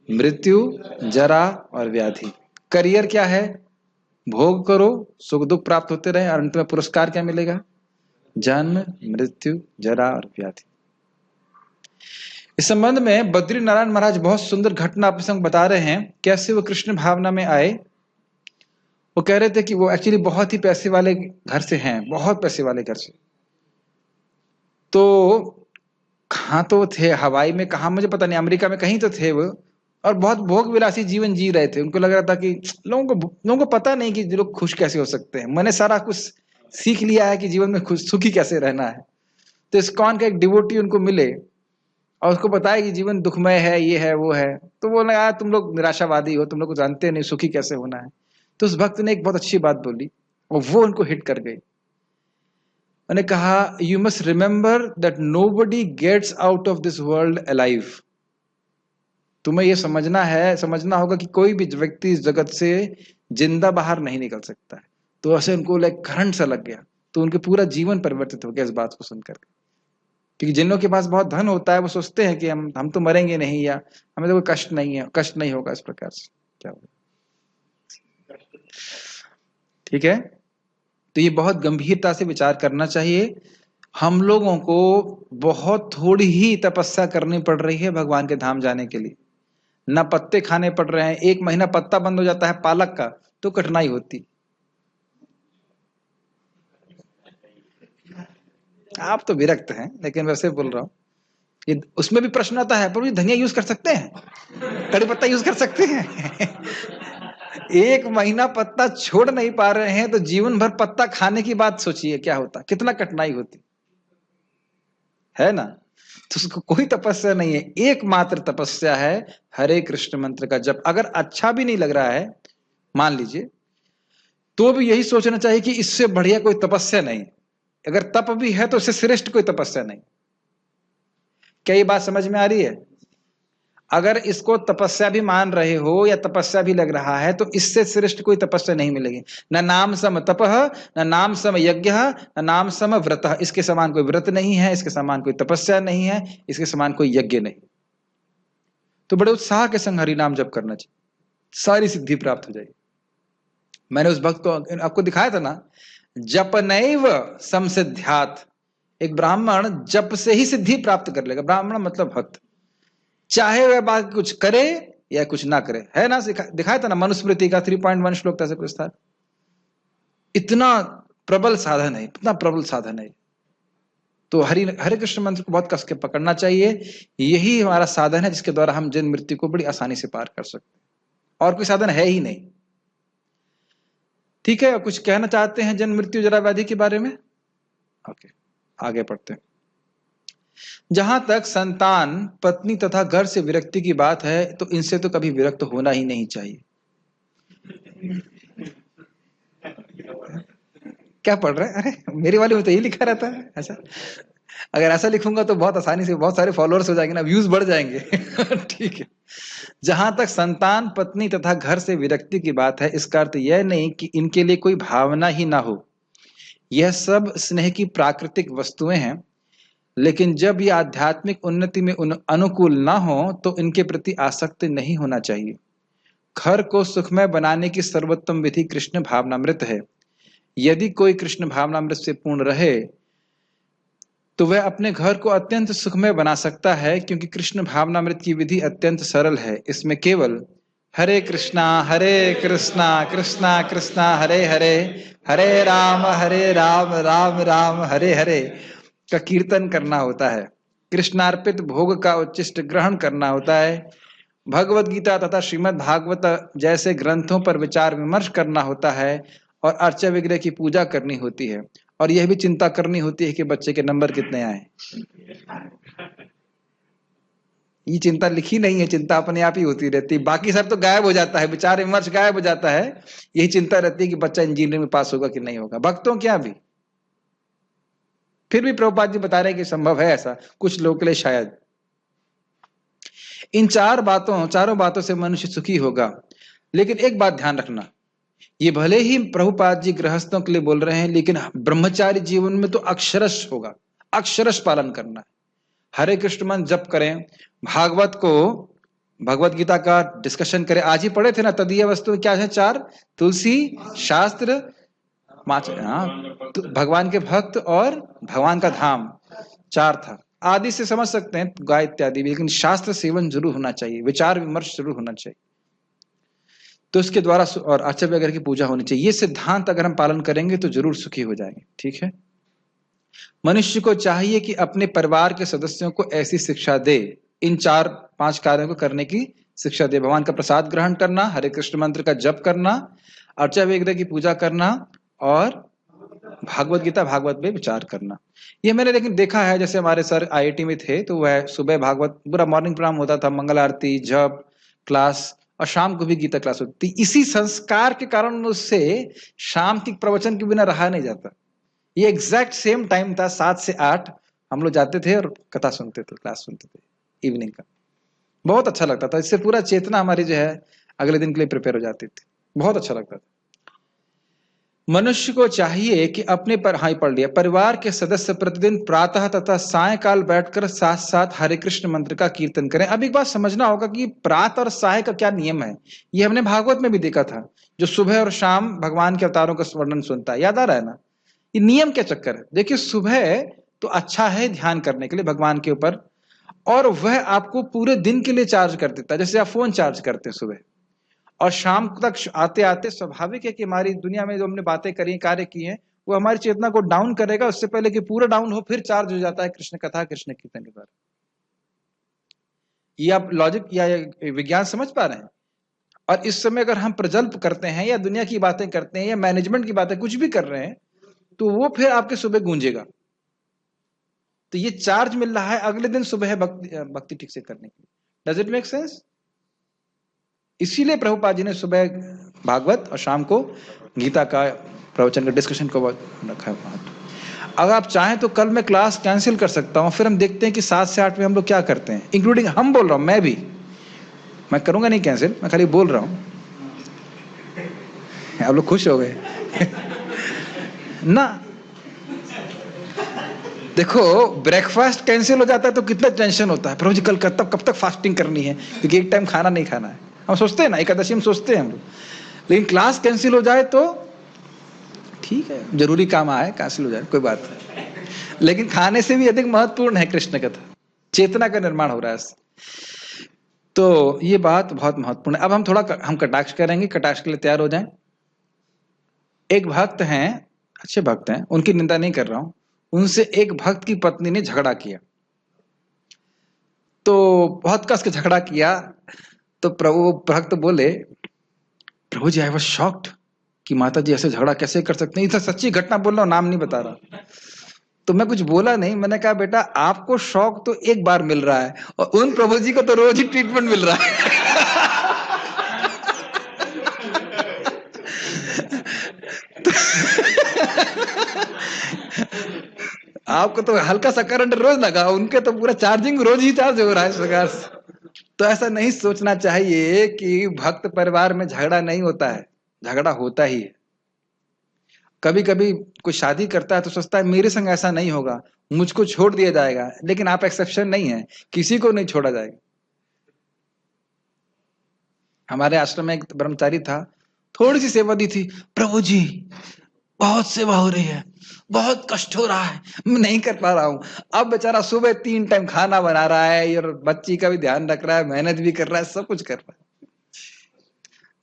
मृत्यु जरा और व्याधि। करियर क्या है? भोग करो, सुख दुख प्राप्त होते रहे, और अंत में पुरस्कार क्या मिलेगा? जन्म मृत्यु जरा और व्याधि। इस संबंध में बद्री नारायण महाराज बहुत सुंदर घटना अपने संग बता रहे हैं, कैसे वो कृष्ण भावना में आए। वो कह रहे थे कि वो एक्चुअली बहुत ही पैसे वाले घर से हैं, बहुत पैसे वाले घर से। तो कहाँ तो थे, हवाई में कहाँ मुझे पता नहीं, अमेरिका में कहीं तो थे वो, और बहुत भोग विलासी जीवन जी रहे थे। उनको लग रहा था कि लोगों को पता नहीं कि लोग खुश कैसे हो सकते हैं, मैंने सारा कुछ सीख लिया है कि जीवन में खुश सुखी कैसे रहना है। तो इस्कॉन का एक डिवोटी उनको मिले और उसको बताया कि जीवन दुखमय है, ये है वो है। तो वो लगा तुम लोग निराशावादी हो, तुम लोग जानते नहीं सुखी कैसे होना है। तो उस भक्त ने एक बहुत अच्छी बात बोली और वो उनको हिट कर गई। मैंने कहा, you must remember that nobody gets out of this world alive. तुम्हें यह समझना होगा कि कोई भी व्यक्ति इस जगत से जिंदा बाहर नहीं निकल सकता है। तो ऐसे उनको लाइक करंट सा लग गया, तो उनके पूरा जीवन परिवर्तित हो गया इस बात को सुनकर। क्योंकि जिन लोगों के पास बहुत धन होता है वो सोचते हैं कि हम तो मरेंगे नहीं, या हमें तो कोई कष्ट नहीं है, कष्ट नहीं होगा इस प्रकार से। क्या होगा? ठीक है, तो ये बहुत गंभीरता से विचार करना चाहिए। हम लोगों को बहुत थोड़ी ही तपस्या करनी पड़ रही है भगवान के धाम जाने के लिए। ना पत्ते खाने पड़ रहे हैं, 1 महीना पत्ता बंद हो जाता है पालक का तो कठिनाई होती। आप तो विरक्त हैं, लेकिन वैसे बोल रहा हूं, उसमें भी प्रश्न आता है, पर धनिया यूज कर सकते हैं, कड़ी पत्ता यूज कर सकते हैं। 1 महीना पत्ता छोड़ नहीं पा रहे हैं तो जीवन भर पत्ता खाने की बात सोचिए क्या होता, कितना कठिनाई होती है ना। तो उसको कोई तपस्या नहीं है, एकमात्र तपस्या है हरे कृष्ण मंत्र का जप। अगर अच्छा भी नहीं लग रहा है मान लीजिए, तो भी यही सोचना चाहिए कि इससे बढ़िया कोई तपस्या नहीं। अगर तप भी है तो इससे श्रेष्ठ कोई तपस्या नहीं। क्या ये बात समझ में आ रही है? अगर इसको तपस्या भी मान रहे हो या तपस्या भी लग रहा है तो इससे श्रेष्ठ कोई तपस्या नहीं मिलेगी। न नाम सम तपः, न नाम सम यज्ञ, न नाम सम व्रतः। इसके समान कोई व्रत नहीं है, इसके समान कोई तपस्या नहीं है, इसके समान कोई यज्ञ नहीं। तो बड़े उत्साह के संग हरि नाम जप करना चाहिए, सारी सिद्धि प्राप्त हो जाएगी। मैंने उस भक्त को आपको दिखाया था ना, जप नैव समसिद्ध्यात्। एक ब्राह्मण जप से ही सिद्धि प्राप्त कर लेगा। ब्राह्मण मतलब भक्त, चाहे वह बात कुछ करे या कुछ ना करे, है ना। दिखाया था ना मनुस्मृति का 3.1 श्लोक था, ऐसे कुछ था। इतना प्रबल साधन है, इतना प्रबल साधन है। तो हरे कृष्ण मंत्र को बहुत कस के पकड़ना चाहिए। यही हमारा साधन है जिसके द्वारा हम जन्म मृत्यु को बड़ी आसानी से पार कर सकते हैं, और कोई साधन है ही नहीं। ठीक है, कुछ कहना चाहते हैं जन्म मृत्यु जरा व्याधि के बारे में? ओके, आगे पढ़ते हैं। जहां तक संतान, पत्नी तथा घर से विरक्ति की बात है तो इनसे तो कभी विरक्त होना ही नहीं चाहिए। क्या पढ़ रहे हैं? अरे मेरी वाली में तो यही लिखा रहता है ऐसा। अगर ऐसा लिखूंगा तो बहुत आसानी से बहुत सारे फॉलोअर्स हो जाएंगे ना, व्यूज बढ़ जाएंगे। ठीक है। जहां तक संतान, पत्नी तथा घर से विरक्ति की बात है, इसका अर्थ यह नहीं कि इनके लिए कोई भावना ही ना हो। यह सब स्नेह की प्राकृतिक वस्तुएं हैं, लेकिन जब ये आध्यात्मिक उन्नति में अनुकूल ना हो तो इनके प्रति आसक्त नहीं होना चाहिए। घर को सुखमय बनाने की सर्वोत्तम विधि कृष्ण भावनामृत है। यदि कोई कृष्ण भावनामृत से पूर्ण रहे तो वह अपने घर को अत्यंत सुखमय बना सकता है, क्योंकि कृष्ण भावनामृत की विधि अत्यंत सरल है। इसमें केवल हरे कृष्णा कृष्णा कृष्णा हरे हरे, हरे राम राम राम हरे हरे का कीर्तन करना होता है। कृष्णार्पित भोग का उच्चिष्ट ग्रहण करना होता है। भगवत गीता तथा श्रीमद् भागवत जैसे ग्रंथों पर विचार विमर्श करना होता है और अर्चा विग्रह की पूजा करनी होती है। और यह भी चिंता करनी होती है कि बच्चे के नंबर कितने आए। ये चिंता लिखी नहीं है, चिंता अपने आप ही होती रहती है। बाकी सब तो गायब हो जाता है, विचार विमर्श गायब हो जाता है। यही चिंता रहती है कि बच्चा इंजीनियरिंग में पास होगा कि नहीं होगा। भक्तों क्या भी, फिर भी प्रभुपाद जी बता रहे हैं कि संभव है ऐसा कुछ लोगों के लिए शायद। इन चारों बातों से मनुष्य सुखी होगा। लेकिन एक बात ध्यान रखना, ये भले ही प्रभुपाद जी गृहस्थों के लिए बोल रहे हैं, लेकिन ब्रह्मचारी जीवन में तो अक्षरश होगा, अक्षरश पालन करना है। हरे कृष्ण मंत्र जप करें, भागवत को, भगवत गीता का डिस्कशन करें। आज ही पढ़े थे ना, तदीय वस्तु क्या है? 4, तुलसी, शास्त्र, भगवान के भक्त और भगवान का धाम, 4 था। आदि से समझ सकते हैं गाय इत्यादि भी, लेकिन शास्त्र सेवन जरूर होना चाहिए, विचार विमर्श जरूर होना चाहिए। तो इसके द्वारा और अर्चा वगैरह की पूजा होनी चाहिए। ये सिद्धांत अगर हम पालन करेंगे तो जरूर सुखी हो जाएंगे। ठीक है। मनुष्य को चाहिए कि अपने परिवार के सदस्यों को ऐसी शिक्षा दे, इन 4-5 कार्यों को करने की शिक्षा दे। भगवान का प्रसाद ग्रहण करना, हरे कृष्ण मंत्र का जप करना, अर्चा वगैरह की पूजा करना और भागवत गीता भागवत में विचार करना। ये मैंने लेकिन देखा है, जैसे हमारे सर IIT में थे तो वह सुबह भागवत पूरा मॉर्निंग प्रोग्राम होता था, मंगल आरती, जप क्लास, और शाम को भी गीता क्लास होती। इसी संस्कार के कारण उससे शाम की प्रवचन के बिना रहा नहीं जाता। ये एग्जैक्ट सेम टाइम था, 7 से 8 हम लोग जाते थे और कथा सुनते थे, क्लास सुनते थे इवनिंग का। बहुत अच्छा लगता था। इससे पूरा चेतना हमारी जो है अगले दिन के लिए प्रिपेयर हो जाती थी। बहुत अच्छा लगता था। मनुष्य को चाहिए कि अपने पढ़ लिया, परिवार के सदस्य प्रतिदिन प्रातः तथा सायकाल बैठकर साथ साथ हरे कृष्ण मंत्र का कीर्तन करें। अब एक बात समझना होगा कि प्रातः और साय का क्या नियम है। ये हमने भागवत में भी देखा था, जो सुबह और शाम भगवान के अवतारों का वर्णन सुनता है, याद आ रहा है ना। ये नियम क्या चक्कर है? देखिए, सुबह तो अच्छा है ध्यान करने के लिए भगवान के ऊपर, और वह आपको पूरे दिन के लिए चार्ज कर देता है, जैसे आप फोन चार्ज करते हैं सुबह। और शाम तक आते आते स्वाभाविक है कि हमारी दुनिया में जो हमने बातें करी, कार्य किए हैं, वो हमारी चेतना को डाउन करेगा। उससे पहले कि पूरा डाउन हो, फिर चार्ज हो जाता है कृष्ण कथा, कृष्ण कीर्तन के द्वारा। ये आप लॉजिक या विज्ञान समझ पा रहे हैं? और इस समय अगर हम प्रजल्प करते हैं या दुनिया की बातें करते हैं या मैनेजमेंट की बातें कुछ भी कर रहे हैं, तो वो फिर आपके सुबह गूंजेगा। तो ये चार्ज मिल रहा है अगले दिन सुबह भक्ति ठीक से करने के लिए। Does it make sense? इसीलिए प्रभुपाद जी ने सुबह भागवत और शाम को गीता का प्रवचन का डिस्कशन को रखा है। अगर आप चाहें तो कल मैं क्लास कैंसिल कर सकता हूं, फिर हम देखते हैं कि 7 से 8 में हम लोग क्या करते हैं, इंक्लूडिंग हम। बोल रहा हूं मैं भी, मैं करूंगा नहीं कैंसिल, मैं खाली बोल रहा हूं। आप लोग खुश हो गए ना। देखो, ब्रेकफास्ट कैंसिल हो जाता है तो कितना टेंशन होता है, प्रभु जी कल कब तक फास्टिंग करनी है, क्योंकि एक टाइम खाना नहीं खाना है। हम सोचते हैं ना, एकादशी में सोचते हैं हम लोग। लेकिन क्लास कैंसिल हो जाए तो ठीक है, जरूरी काम आए, कैंसिल हो जाए कोई बात नहीं, लेकिन खाने से भी अधिक महत्वपूर्ण है कृष्ण कथा। चेतना का निर्माण हो रहा है। तो ये बात बहुत महत्वपूर्ण है। अब हम थोड़ा कटाक्ष करेंगे, कटाक्ष के लिए तैयार हो जाएं। एक भक्त हैं, अच्छे भक्त हैं, उनकी निंदा नहीं कर रहा हूं। उनसे एक भक्त की पत्नी ने झगड़ा किया, तो बहुत कस के झगड़ा किया। तो प्रभु भक्त बोले, प्रभु जी आई वाज शॉक्ड कि माता जी ऐसे झगड़ा कैसे कर सकते हैं। इतना सच्ची घटना बोल रहा हूं, नाम नहीं बता रहा। तो मैं कुछ बोला नहीं, मैंने कहा बेटा आपको शौक तो एक बार मिल रहा है और उन प्रभु जी को तो रोज ही ट्रीटमेंट मिल रहा है। आपको तो हल्का सा करंट रोज लगा, उनके तो पूरा चार्जिंग रोज ही चार्ज हो रहा है इस प्रकार से। तो ऐसा नहीं सोचना चाहिए कि भक्त परिवार में झगड़ा नहीं होता है, झगड़ा होता ही है। कभी कभी कोई शादी करता है तो सोचता है मेरे संग ऐसा नहीं होगा, मुझको छोड़ दिया जाएगा, लेकिन आप एक्सेप्शन नहीं है, किसी को नहीं छोड़ा जाएगा। हमारे आश्रम में एक ब्रह्मचारी था, थोड़ी सी सेवा दी थी, प्रभु जी बहुत सेवा हो रही है, बहुत कष्ट हो रहा है, मैं नहीं कर पा रहा हूं। अब बेचारा सुबह 3 टाइम खाना बना रहा है और बच्ची का भी ध्यान रख रहा है, मेहनत भी कर रहा है, सब कुछ कर रहा है।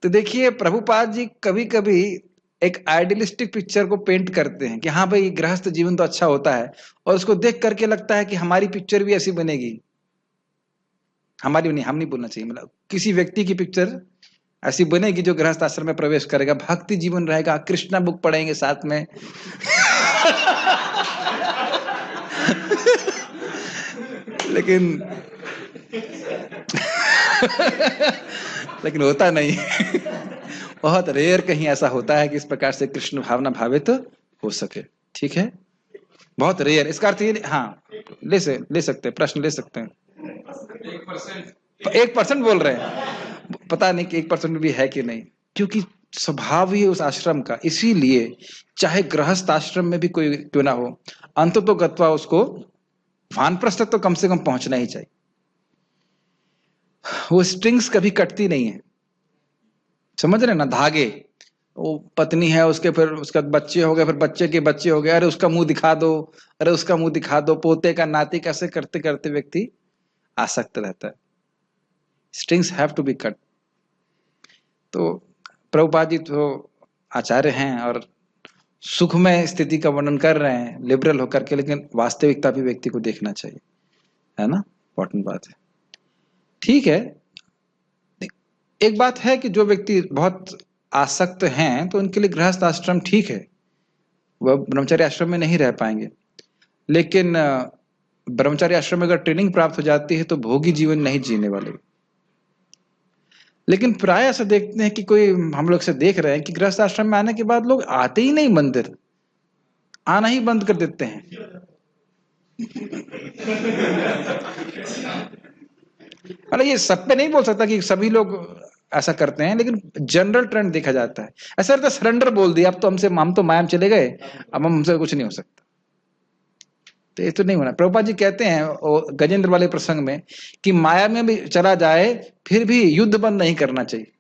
तो देखिए प्रभुपाद जी कभी कभी एक आइडियलिस्टिक पिक्चर को पेंट करते हैं कि हाँ भाई गृहस्थ जीवन तो अच्छा होता है, और उसको देख करके लगता है कि हमारी पिक्चर भी ऐसी बनेगी। हमारी नहीं, हम नहीं बोलना चाहिए, मतलब किसी व्यक्ति की पिक्चर ऐसी बनेगी जो गृहस्थ आश्रम में प्रवेश करेगा, भक्ति जीवन रहेगा, कृष्णा बुक पढ़ेंगे साथ में। लेकिन होता नहीं। बहुत रेयर कहीं ऐसा होता है कि इस प्रकार से कृष्ण भावना भावित हो सके। ठीक है, बहुत रेयर। इसका अर्थ ये, हाँ ले सकते हैं, प्रश्न ले सकते हैं। 1% बोल रहे हैं, पता नहीं कि 1% भी है कि नहीं, क्योंकि स्वभाव ही उस आश्रम का। इसीलिए चाहे गृहस्थ आश्रम में भी कोई क्यों ना हो, अंततोगत्वा उसको वानप्रस्थ तो कम से कम पहुंचना ही चाहिए। वो स्ट्रिंग्स कभी कटती नहीं है, समझ रहे ना, धागे। वो पत्नी है उसके, फिर उसका बच्चे हो गए, फिर बच्चे के बच्चे हो गए, अरे उसका मुंह दिखा दो, अरे उसका मुंह दिखा दो, पोते का नाती, कैसे करते करते व्यक्ति आसक्त रहता है। Strings have to be cut. तो प्रभुपाद जी तो आचार्य हैं और सुखमय स्थिति का वर्णन कर रहे हैं लिबरल होकर के, लेकिन वास्तविकता भी व्यक्ति को देखना चाहिए, है ना, इंपॉर्टेंट बात है। ठीक है, एक बात है कि जो व्यक्ति बहुत आसक्त हैं तो उनके लिए गृहस्थ आश्रम ठीक है, वह ब्रह्मचर्य आश्रम में नहीं रह पाएंगे। लेकिन ब्रह्मचर्य आश्रम में अगर ट्रेनिंग प्राप्त हो जाती है तो भोगी जीवन नहीं जीने वाले। लेकिन प्राय ऐसा देखते हैं कि कोई, हम लोग से देख रहे हैं कि गृहस्थ आश्रम में आने के बाद लोग आते ही नहीं, मंदिर आना ही बंद कर देते हैं। अरे ये सब पे नहीं बोल सकता कि सभी लोग ऐसा करते हैं, लेकिन जनरल ट्रेंड देखा जाता है। ऐसा रहता है सरेंडर बोल दिया, अब तो हम तो माया में चले गए, अब हमसे कुछ नहीं हो सकता। तो ये तो नहीं होना। प्रभुपाद जी कहते हैं गजेंद्र वाले प्रसंग में कि माया में भी चला जाए फिर भी युद्ध बंद नहीं करना चाहिए।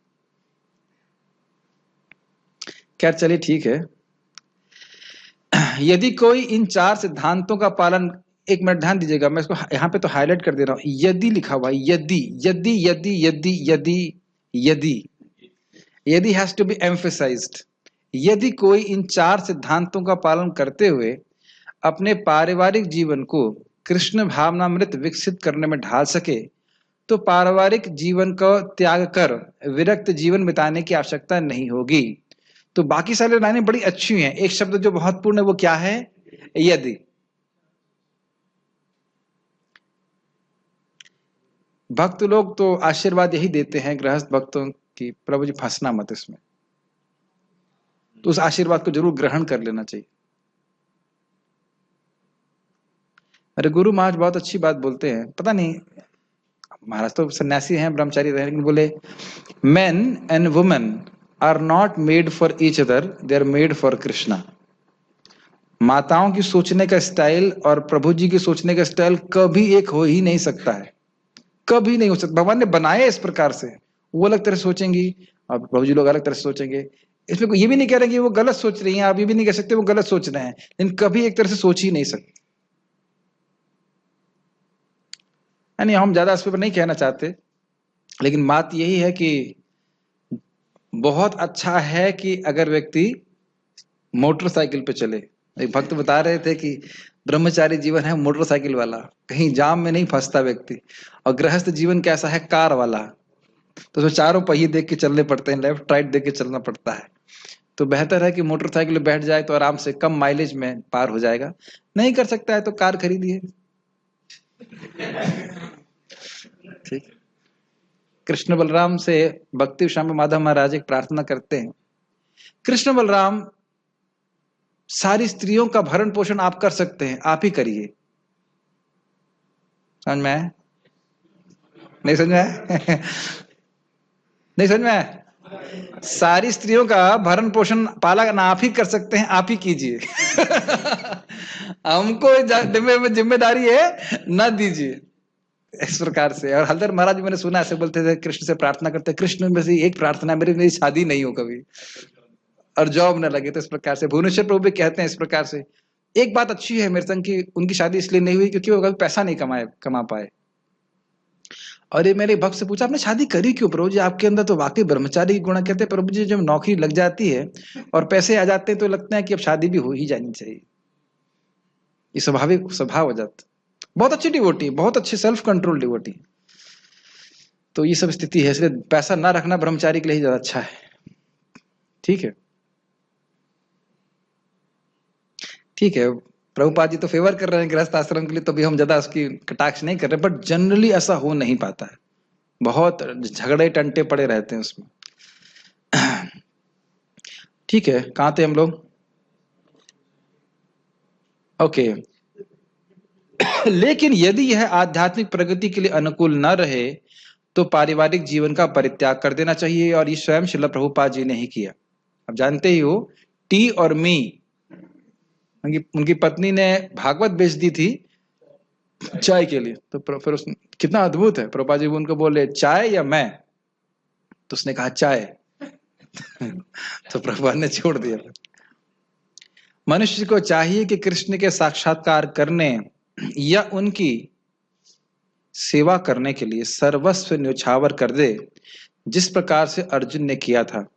खैर चलिए ठीक है। यदि कोई इन 4 सिद्धांतों का पालन, 1 मिनट ध्यान दीजिएगा, मैं इसको यहां पे तो हाईलाइट कर दे रहा हूं, यदि लिखा हुआ है, यदि यदि यदि यदि यदि यदि यदि हैज टू बी एम्फेसाइज्ड। यदि कोई इन 4 सिद्धांतों का पालन करते हुए अपने पारिवारिक जीवन को कृष्ण भावनामृत विकसित करने में ढाल सके तो पारिवारिक जीवन का त्याग कर विरक्त जीवन बिताने की आवश्यकता नहीं होगी। तो बाकी सारी लाइनें बड़ी अच्छी हैं, एक शब्द जो बहुत पूर्ण है वो क्या है, यदि। भक्त लोग तो आशीर्वाद यही देते हैं गृहस्थ भक्तों की, प्रभु जी फंसना मत इसमें, तो उस आशीर्वाद को जरूर ग्रहण कर लेना चाहिए। अरे गुरु महाराज बहुत अच्छी बात बोलते हैं, पता नहीं महाराज तो सन्यासी हैं, ब्रह्मचारी रहे, लेकिन बोले men and women are not made for each other, they are made for Krishna. माताओं की सोचने का स्टाइल और प्रभु जी की सोचने का स्टाइल कभी एक हो ही नहीं सकता है, कभी नहीं हो सकता। भगवान ने बनाया इस प्रकार से, वो अलग तरह से सोचेंगी और प्रभु जी लोग अलग तरह से सोचेंगे। इसमें ये भी नहीं कह रहे कि वो गलत सोच रही हैं, आप ये भी नहीं कह सकते वो गलत सोच रहे हैं, लेकिन कभी एक तरह से सोच ही नहीं सकते। यानी हम ज्यादा इस पर नहीं कहना चाहते, लेकिन बात यही है कि बहुत अच्छा है कि अगर व्यक्ति मोटरसाइकिल पे चले। एक भक्त बता रहे थे कि ब्रह्मचारी जीवन है मोटरसाइकिल वाला, कहीं जाम में नहीं फंसता व्यक्ति, और गृहस्थ जीवन कैसा है, कार वाला। तो उसमें 4 पहिए देख के चलने पड़ते हैं, लेफ्ट राइट देख के चलना पड़ता है। तो बेहतर है कि मोटरसाइकिल में बैठ जाए तो आराम से कम माइलेज में पार हो जाएगा। नहीं कर सकता है तो कार खरीदिए। ठीक। कृष्ण बलराम से भक्ति स्वामी माधव महाराज एक प्रार्थना करते हैं, कृष्ण बलराम सारी स्त्रियों का भरण पोषण आप कर सकते हैं, आप ही करिए। समझ में आया? नहीं समझ में आया? नहीं समझ में आया? सारी स्त्रियों का भरण पोषण पालन आप ही कर सकते हैं, आप ही कीजिए। हमको जिम्मेदारी है ना दीजिए, इस प्रकार से। और हल्दर महाराज मैंने सुना ऐसे बोलते थे, कृष्ण से प्रार्थना करते, कृष्ण में से एक प्रार्थना मेरी शादी नहीं हो कभी और जॉब न लगे। तो इस प्रकार से भुवनेश्वर प्रभु भी कहते हैं इस प्रकार से। एक बात अच्छी है मेरे संग की उनकी शादी इसलिए नहीं हुई क्योंकि वो कभी पैसा नहीं कमा पाए। और ये मेरे भक्त से पूछा, आपने शादी करी क्यों प्रभु जी? आपके अंदर तो वाकई ब्रह्मचारी की गुण। कहते प्रभु जी जब नौकरी लग जाती है और पैसे आ जाते हैं तो लगता है कि अब शादी भी हो ही जानी चाहिए, ये स्वाभाविक स्वभाव हो जाता। बहुत अच्छी डिवोटी, बहुत अच्छी सेल्फ कंट्रोल डिवोटी। तो ये सब स्थिति है, इसलिए पैसा ना रखना ब्रह्मचारी के लिए ज्यादा अच्छा है। ठीक है, ठीक है। प्रभुपाद जी तो फेवर कर रहे हैं गृहस्थ आश्रम के लिए, तो भी हम ज्यादा उसकी कटाक्ष नहीं कर रहे, बट जनरली ऐसा हो नहीं पाता है। बहुत झगड़े टंटे पड़े रहते हैं उसमें। ठीक है, कहां थे हम लोग? ओके। लेकिन यदि यह आध्यात्मिक प्रगति के लिए अनुकूल न रहे तो पारिवारिक जीवन का परित्याग कर देना चाहिए, और ये स्वयं श्रील प्रभुपाद जी ने ही किया। अब जानते ही हो, टी और मी, उनकी पत्नी ने भागवत बेच दी थी चाय के लिए। तो फिर उसने, कितना अद्भुत है, प्रभुपाद जी उनको बोले चाय या मैं, तो उसने कहा चाय। तो प्रभुपाद ने छोड़ दिया। मनुष्य को चाहिए कि कृष्ण के साक्षात्कार करने या उनकी सेवा करने के लिए सर्वस्व न्योछावर कर दे, जिस प्रकार से अर्जुन ने किया था।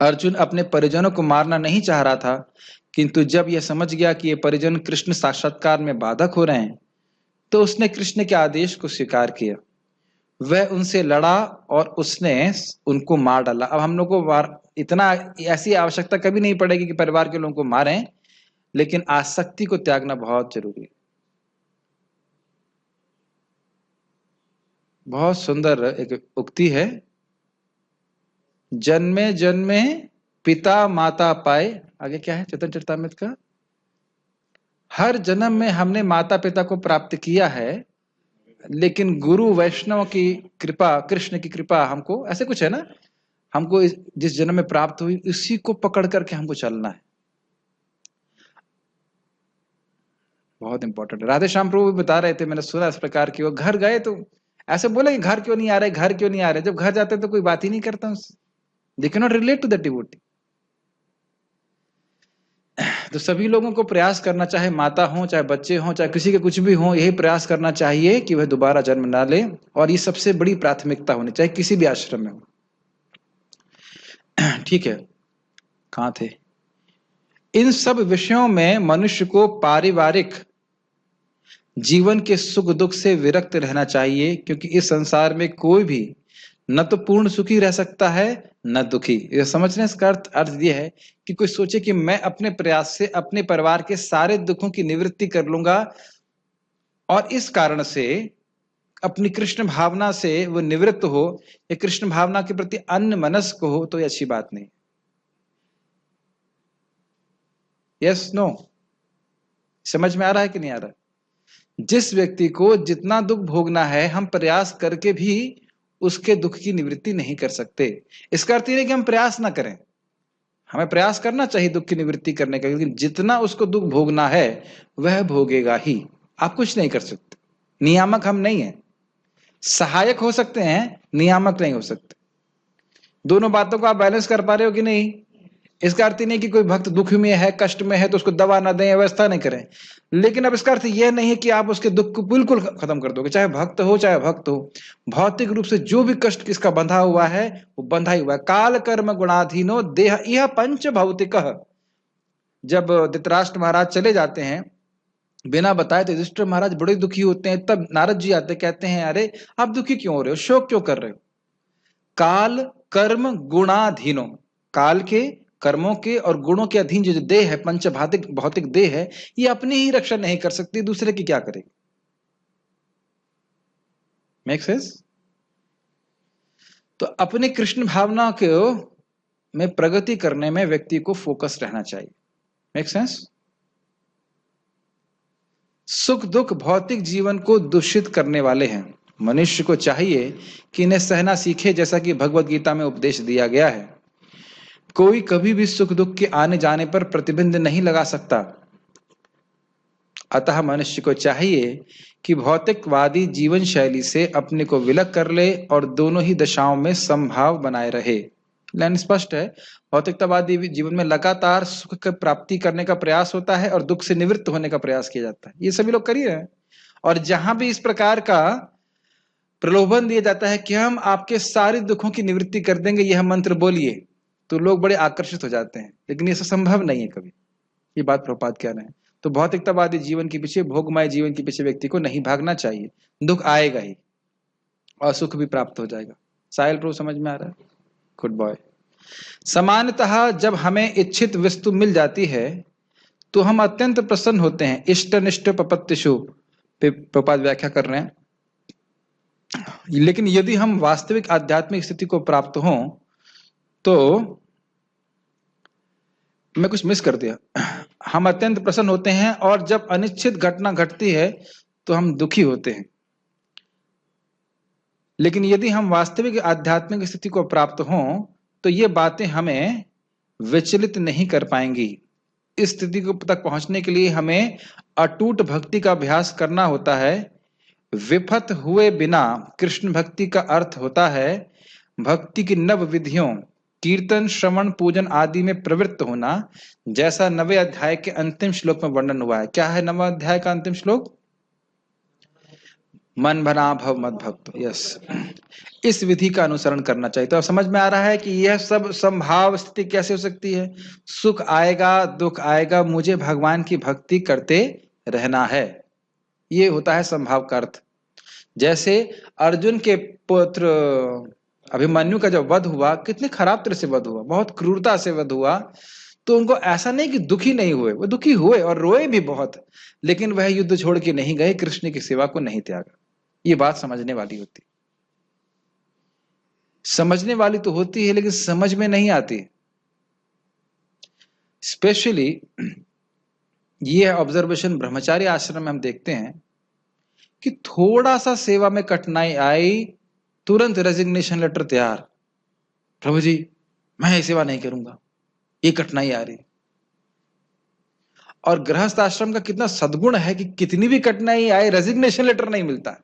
अर्जुन अपने परिजनों को मारना नहीं चाह रहा था, किंतु जब यह समझ गया कि ये परिजन कृष्ण साक्षात्कार में बाधक हो रहे हैं, तो उसने कृष्ण के आदेश को स्वीकार किया। वह उनसे लड़ा और उसने उनको मार डाला। अब हम लोग को इतना ऐसी आवश्यकता कभी नहीं पड़ेगी कि परिवार के लोगों को मारें, लेकिन आसक्ति को त्यागना बहुत जरूरी है। बहुत सुंदर एक उक्ति है, जन्मे जन्मे पिता माता पाए, आगे क्या है चैतन्य चरितामृत का, हर जन्म में हमने माता पिता को प्राप्त किया है, लेकिन गुरु वैष्णव की कृपा, कृष्ण की कृपा हमको, ऐसे कुछ है ना, हमको जिस जन्म में प्राप्त हुई उसी को पकड़ करके हमको चलना है। बहुत इंपॉर्टेंट। राधे श्याम प्रभु बता रहे थे, मैंने सुना इस प्रकार की, वो घर गए तो ऐसे बोले कि घर क्यों नहीं आ रहे, घर क्यों नहीं आ रहे। जब घर जाते तो कोई बात ही नहीं करता उससे, they can not relate to the devotee. तो सभी लोगों को प्रयास करना, चाहे माता हो, चाहे बच्चे हो, चाहे किसी के कुछ भी हो, यही प्रयास करना चाहिए कि वह दोबारा जन्म ना ले, और ये सबसे बड़ी प्राथमिकता होनी चाहिए किसी भी आश्रम में हो। ठीक है, कहां थे? इन सब विषयों में मनुष्य को पारिवारिक जीवन के सुख दुख से विरक्त रहना चाहिए, क्योंकि इस संसार में कोई भी न तो पूर्ण सुखी रह सकता है न दुखी। ये समझने इसका अर्थ यह है कि कोई सोचे कि मैं अपने प्रयास से अपने परिवार के सारे दुखों की निवृत्ति कर लूंगा, और इस कारण से अपनी कृष्ण भावना से वो निवृत्त हो या कृष्ण भावना के प्रति अन्य मनस्क हो, तो ये अच्छी बात नहीं। यस नो, समझ में आ रहा है कि नहीं आ रहा? जिस व्यक्ति को जितना दुख भोगना है, हम प्रयास करके भी उसके दुख की निवृत्ति नहीं कर सकते। इसका अर्थ यह कि हम प्रयास ना करें, हमें प्रयास करना चाहिए दुख की निवृत्ति करने का, लेकिन जितना उसको दुख भोगना है वह भोगेगा ही। आप कुछ नहीं कर सकते, नियामक हम नहीं है, सहायक हो सकते हैं, नियामक नहीं हो सकते। दोनों बातों को आप बैलेंस कर पा रहे हो कि नहीं? इसका अर्थ नहीं कि कोई भक्त दुख में है, कष्ट में है, तो उसको दवा ना दें, व्यवस्था नहीं करें। लेकिन अब इसका अर्थ यह नहीं है कि आप उसके दुख को बिल्कुल खत्म कर दोगे, चाहे भक्त हो चाहे भक्त हो। भौतिक रूप से जो भी कष्ट किसका बंधा हुआ है वो बंधा ही हुआ है। काल कर्म गुणाधीनो देह यह पंच भौतिक। जब धृतराष्ट्र महाराज चले जाते हैं बिना बताए, तो युधिष्ठिर महाराज बड़े दुखी होते हैं। तब नारद जी आते, कहते हैं अरे आप दुखी क्यों हो रहे हो, शोक क्यों कर रहे हो? काल कर्म गुणाधीनो, काल के कर्मों के और गुणों के अधीन जो देह है, पंच भौतिक भौतिक देह है, ये अपनी ही रक्षा नहीं कर सकती, दूसरे की क्या करेगी? Make sense? तो अपने कृष्ण भावना को में प्रगति करने में व्यक्ति को फोकस रहना चाहिए। Make sense? सुख दुख भौतिक जीवन को दूषित करने वाले हैं। मनुष्य को चाहिए कि इन्हें सहना सीखे, जैसा कि भगवत गीता में उपदेश दिया गया है। कोई कभी भी सुख दुख के आने जाने पर प्रतिबंध नहीं लगा सकता। अतः मनुष्य को चाहिए कि भौतिकवादी जीवन शैली से अपने को विलग कर ले और दोनों ही दशाओं में समभाव बनाए रहे। लाइन स्पष्ट है। भौतिकतावादी जीवन में लगातार सुख की प्राप्ति करने का प्रयास होता है और दुख से निवृत्त होने का प्रयास किया जाता है। ये सभी लोग कर ही रहे हैं। और जहां भी इस प्रकार का प्रलोभन दिया जाता है कि हम आपके सारे दुखों की निवृत्ति कर देंगे, यह मंत्र बोलिए, तो लोग बड़े आकर्षित हो जाते हैं। लेकिन ये संभव नहीं है कभी। ये बात प्रभुपाद कह रहे हैं। तो भौतिकतावादी जीवन के पीछे, भोगमय जीवन के पीछे व्यक्ति को नहीं भागना चाहिए। दुख आएगा ही और सुख भी प्राप्त हो जाएगा। साहिल प्रभु समझ में आ रहा है? Good boy. सामान्यतः जब हमें इच्छित वस्तु मिल जाती है तो हम अत्यंत प्रसन्न होते हैं। इष्ट निष्ठ प्रपत्तिषु प्रभुपाद व्याख्या कर रहे हैं। लेकिन यदि हम वास्तविक आध्यात्मिक स्थिति को प्राप्त हों तो मैं कुछ मिस कर दिया। हम अत्यंत प्रसन्न होते हैं और जब अनिश्चित घटना घटती है तो हम दुखी होते हैं। लेकिन यदि हम वास्तविक आध्यात्मिक स्थिति को प्राप्त हों तो ये बातें हमें विचलित नहीं कर पाएंगी। इस स्थिति को तक पहुंचने के लिए हमें अटूट भक्ति का अभ्यास करना होता है। विफत हुए बिना कृष्ण भक्ति का अर्थ होता है भक्ति की नव विधियों, कीर्तन, श्रवण, पूजन आदि में प्रवृत्त होना, जैसा 9वें अध्याय के अंतिम श्लोक में वर्णन हुआ है। क्या है 9वें अध्याय का अंतिम श्लोक? मन बना भव मद भक्त। यस, इस विधि का अनुसरण करना चाहिए। तो अब समझ में आ रहा है कि यह सब संभाव स्थिति कैसे हो सकती है। सुख आएगा, दुख आएगा, मुझे भगवान की भक्ति करते रहना है। ये होता है संभाव का अर्थ। जैसे अर्जुन के पुत्र अभिमन्यु का जब वध हुआ, कितने खराब तरह से वध हुआ, बहुत क्रूरता से वध हुआ। तो उनको ऐसा नहीं कि दुखी नहीं हुए, वो दुखी हुए और रोए भी बहुत, लेकिन वह युद्ध छोड़ के नहीं गए, कृष्ण की सेवा को नहीं त्यागा। ये बात समझने वाली होती, समझने वाली तो होती है, लेकिन समझ में नहीं आती। स्पेशली ये ऑब्जर्वेशन ब्रह्मचारी आश्रम में हम देखते हैं कि थोड़ा सा सेवा में कठिनाई आई, तुरंत रेजिग्नेशन लेटर तैयार। प्रभु जी मैं ये सेवा नहीं करूंगा, ये कठिनाई आ रही। और गृहस्थ आश्रम का कितना सद्गुण है कि कितनी भी कठिनाई आए रेजिग्नेशन लेटर नहीं मिलता,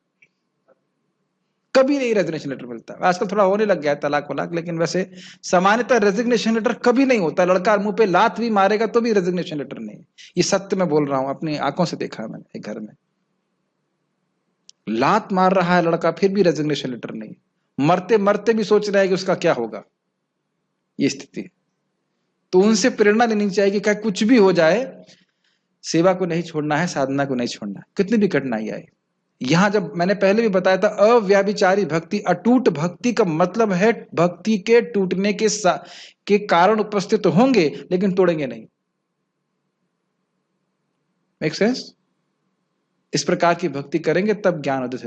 कभी नहीं रेजिग्नेशन लेटर मिलता। आजकल थोड़ा होने लग गया है तलाक वलाक, लेकिन वैसे सामान्यतः रेजिग्नेशन लेटर कभी नहीं होता। लड़का मुंह पे लात भी मारेगा तो भी रेजिग्नेशन लेटर नहीं। ये सत्य में बोल रहा हूं, अपनी आंखों से देखा है मैंने। एक घर में लात मार रहा है लड़का, फिर भी रेजिग्नेशन लेटर नहीं। मरते मरते भी सोच रहा है कि उसका क्या होगा। ये स्थिति। तो उनसे प्रेरणा लेनी चाहिए कि क्या कुछ भी हो जाए, सेवा को नहीं छोड़ना है, साधना को नहीं छोड़ना है, कितनी भी कठिनाई आए। यहां जब मैंने पहले भी बताया था, अव्याभिचारी भक्ति, अटूट भक्ति का मतलब है भक्ति के टूटने के कारण उपस्थित होंगे लेकिन तोड़ेंगे नहीं। Make sense? इस प्रकार की भक्ति करेंगे तब ज्ञान उदित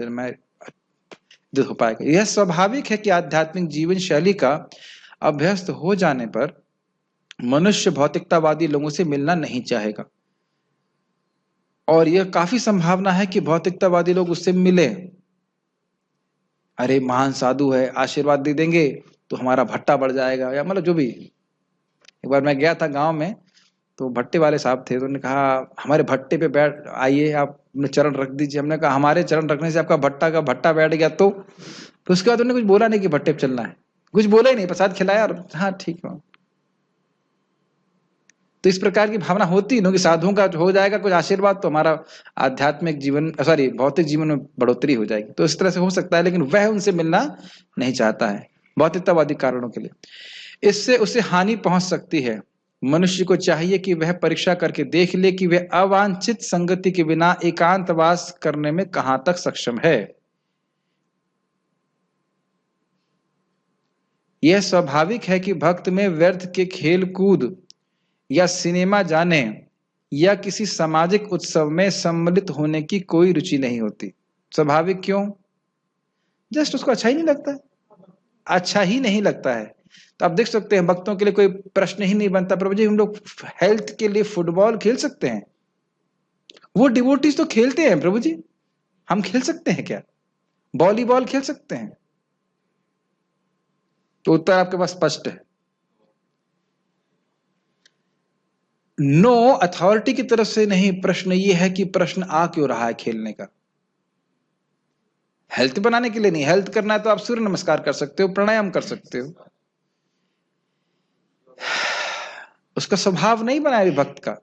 हो पाएगा। यह स्वाभाविक है कि आध्यात्मिक जीवन शैली का अभ्यस्त हो जाने पर मनुष्य भौतिकतावादी लोगों से मिलना नहीं चाहेगा, और यह काफी संभावना है कि भौतिकतावादी लोग उससे मिले। अरे महान साधु है, आशीर्वाद दे देंगे तो हमारा भट्टा बढ़ जाएगा, या मतलब जो भी। एक बार मैं गया था गांव में, तो भट्टे वाले साहब थे, तो उन्होंने कहा हमारे भट्टे पे बैठ आइए, आप अपने चरण रख दीजिए। हमने कहा हमारे चरण रखने से आपका भट्टा का भट्टा बैठ गया तो उसके बाद उन्होंने कुछ बोला नहीं कि भट्टे पे चलना है, कुछ बोला ही नहीं, प्रसाद खिलाया और हाँ ठीक है। तो इस प्रकार की भावना होती है कि साधुओं का हो जाएगा कुछ आशीर्वाद तो हमारा आध्यात्मिक जीवन, सॉरी भौतिक जीवन में बढ़ोतरी हो जाएगी। तो इस तरह से हो सकता है, लेकिन वह उनसे मिलना नहीं चाहता है भौतिकतावादी कारणों के लिए। इससे उसे हानि पहुंच सकती है। मनुष्य को चाहिए कि वह परीक्षा करके देख ले कि वह अवांछित संगति के बिना एकांतवास करने में कहां तक सक्षम है। यह स्वाभाविक है कि भक्त में व्यर्थ के खेल कूद या सिनेमा जाने या किसी सामाजिक उत्सव में सम्मिलित होने की कोई रुचि नहीं होती। स्वाभाविक क्यों? जस्ट उसको अच्छा ही नहीं लगता है, अच्छा ही नहीं लगता है। तो आप देख सकते हैं भक्तों के लिए कोई प्रश्न ही नहीं बनता, प्रभु जी हम लोग हेल्थ के लिए फुटबॉल खेल सकते हैं? वो डिवोटीज तो खेलते हैं प्रभु जी, हम खेल सकते हैं क्या? वॉलीबॉल खेल सकते हैं? तो उत्तर आपके पास स्पष्ट है, नो। अथॉरिटी की तरफ से नहीं, प्रश्न ये है कि प्रश्न आ क्यों रहा है खेलने का? हेल्थ बनाने के लिए नहीं। हेल्थ करना है तो आप सूर्य नमस्कार कर सकते हो, प्राणायाम कर सकते हो। उसका स्वभाव नहीं बना है भक्त का,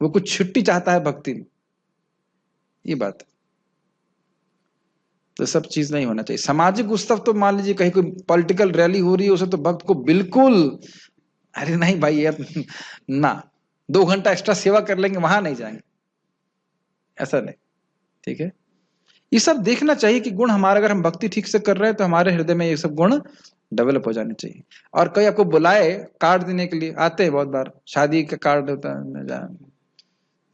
वो कुछ छुट्टी चाहता है भक्ति में, ये बात। तो सब चीज नहीं होना चाहिए। सामाजिक उत्सव तो मान लीजिए कहीं कोई पॉलिटिकल रैली हो रही है, उसे तो भक्त को बिल्कुल अरे नहीं भाई यार ना, 2 घंटा एक्स्ट्रा सेवा कर लेंगे, वहां नहीं जाएंगे, ऐसा नहीं। ठीक है, ये सब देखना चाहिए कि गुण हमारा, अगर हम भक्ति ठीक से कर रहे हैं तो हमारे हृदय में ये सब गुण डेवलप हो जाने चाहिए। और कोई आपको बुलाए कार्ड देने के लिए, आते हैं बहुत बार, शादी का कार्ड होता है,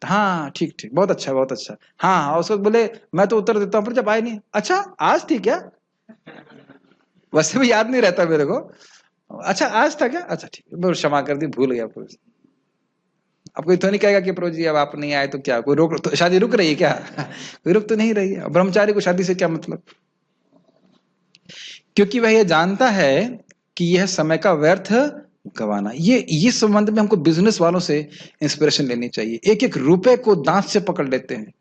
हाँ ठीक ठीक बहुत अच्छा बहुत अच्छा, हाँ उस वक्त बोले मैं तो उत्तर देता हूँ, पर जब आए नहीं, अच्छा आज थी क्या? वैसे भी याद नहीं रहता मेरे को, अच्छा आज था क्या, अच्छा ठीक है क्षमा कर दी, भूल गया। अब कोई तो नहीं कहेगा कि प्रभु जी अब आप नहीं आए तो क्या, कोई रोक तो शादी रुक रही है क्या? कोई रुक तो नहीं रही है। ब्रह्मचारी को शादी से क्या मतलब? क्योंकि वह यह जानता है कि यह समय का व्यर्थ गवाना। ये संबंध में हमको बिजनेस वालों से इंस्पिरेशन लेनी चाहिए। एक एक रुपए को दांत से पकड़ लेते हैं,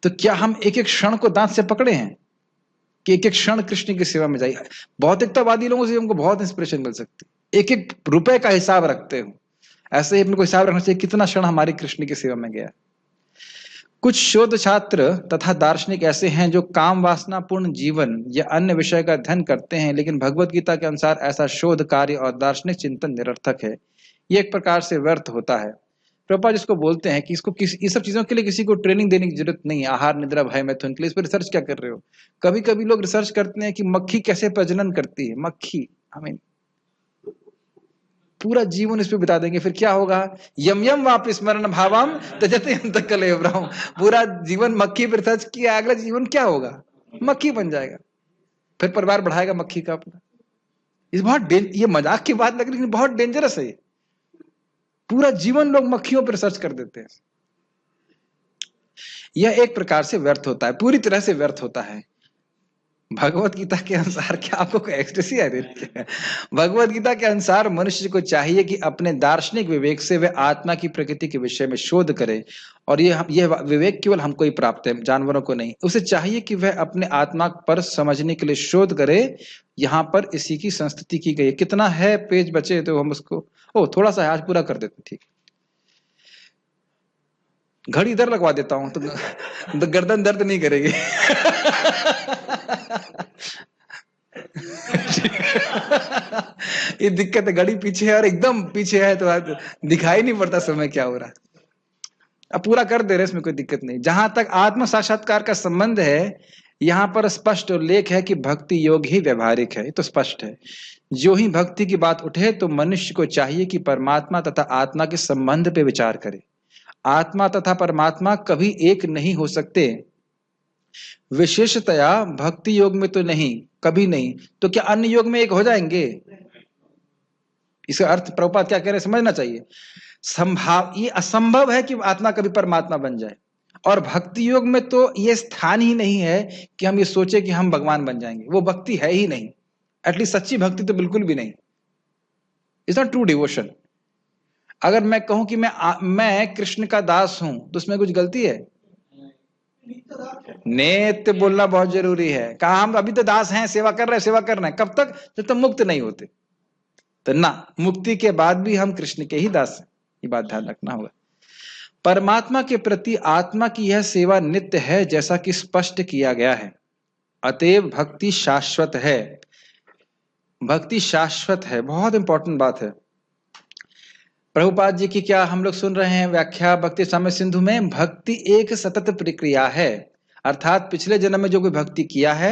तो क्या हम एक एक क्षण को दांत से पकड़े हैं कि एक एक क्षण कृष्ण की सेवा में जाइए? भौतिकतावादी लोगों से हमको बहुत इंस्पिरेशन मिल सकती है, एक एक रुपए का हिसाब रखते हो। ऐसे ही अपने को हिसाब रखना चाहिए कितना क्षण हमारी कृष्ण की सेवा में गया। कुछ शोध छात्र तथा दार्शनिक ऐसे हैं जो काम वासना पूर्ण जीवन या अन्य विषय का अध्ययन करते हैं, लेकिन भगवत गीता के अनुसार ऐसा शोध कार्य और दार्शनिक चिंतन निरर्थक है, ये एक प्रकार से व्यर्थ होता है। प्रभुपाद जिसको बोलते हैं कि इसको ये सब चीजों के लिए किसी को ट्रेनिंग देने की जरूरत नहीं है। आहार निद्रा भय मैथुन के लिए इस पर रिसर्च क्या कर रहे हो? कभी कभी लोग रिसर्च करते हैं कि मक्खी कैसे प्रजनन करती है। मक्खी, हमें पूरा जीवन इस पे बिता देंगे, फिर क्या होगा? यम यम वापस स्मरण भावम तजते अंतकलेवरम। पूरा जीवन मक्खी पर रिसर्च किया, अगला जीवन क्या होगा? मक्खी बन जाएगा, फिर परिवार बढ़ाएगा मक्खी का अपना। इस बहुत ये मजाक की बात लग रही, लेकिन बहुत डेंजरस है ये। पूरा जीवन लोग मक्खियों पर रिसर्च कर देते हैं। यह एक प्रकार से व्यर्थ होता है, पूरी तरह से व्यर्थ होता है। भगवत गीता के अनुसार, क्या आपको कोई एक्सटेसी आ रही है? भगवत गीता के अनुसार मनुष्य को चाहिए कि अपने दार्शनिक विवेक से वह आत्मा की प्रकृति के विषय में शोध करे, और यह विवेक केवल हमको ही प्राप्त है, जानवरों को नहीं। उसे चाहिए कि वह अपने आत्मा पर समझने के लिए शोध करे। यहाँ पर इसी की संस्तुति की गई। कितना है पेज बचे तो हम उसको थोड़ा सा आज पूरा कर देते। ठीक, घड़ी इधर लगवा देता हूं तो गर्दन दर्द नहीं करेगी। ये दिक्कत है, घड़ी पीछे है और एकदम पीछे है तो दिखाई नहीं पड़ता समय क्या हो रहा है। अब पूरा कर दे रहे, इसमें कोई दिक्कत नहीं। जहां तक आत्म साक्षात्कार का संबंध है, यहां पर स्पष्ट उल्लेख है कि भक्ति योग ही व्यवहारिक है। ये तो स्पष्ट है। जो ही भक्ति की बात उठे तो मनुष्य को चाहिए कि परमात्मा तथा आत्मा के संबंध पे विचार करे। आत्मा तथा परमात्मा कभी एक नहीं हो सकते, विशेषतया भक्ति योग में तो नहीं, कभी नहीं। तो क्या अन्य योग में एक हो जाएंगे? इसका अर्थ प्रभुपाद क्या कह रहे समझना चाहिए। ये असंभव है कि आत्मा कभी परमात्मा बन जाए, और भक्ति योग में तो ये स्थान ही नहीं है कि हम ये सोचे कि हम भगवान बन जाएंगे। वो भक्ति है ही नहीं, एटलीस्ट सच्ची भक्ति तो बिल्कुल भी नहीं। It's not true devotion. अगर मैं कहूं कि मैं कृष्ण का दास हूं तो उसमें कुछ गलती है? नित्य बोलना बहुत जरूरी है। कहा हम अभी तो दास हैं, सेवा कर रहे हैं। कब तक? जब तक मुक्त नहीं होते। तो ना, मुक्ति के बाद भी हम कृष्ण के ही दास हैं, ये बात ध्यान रखना होगा। परमात्मा के प्रति आत्मा की यह सेवा नित्य है, जैसा कि स्पष्ट किया गया है। अतएव भक्ति शाश्वत है। भक्ति शाश्वत है, बहुत इंपॉर्टेंट बात है। प्रभुपाद जी की क्या हम लोग सुन रहे हैं व्याख्या भक्ति साम्य सिंधु में? भक्ति एक सतत प्रक्रिया है, अर्थात पिछले जन्म में जो कोई भक्ति किया है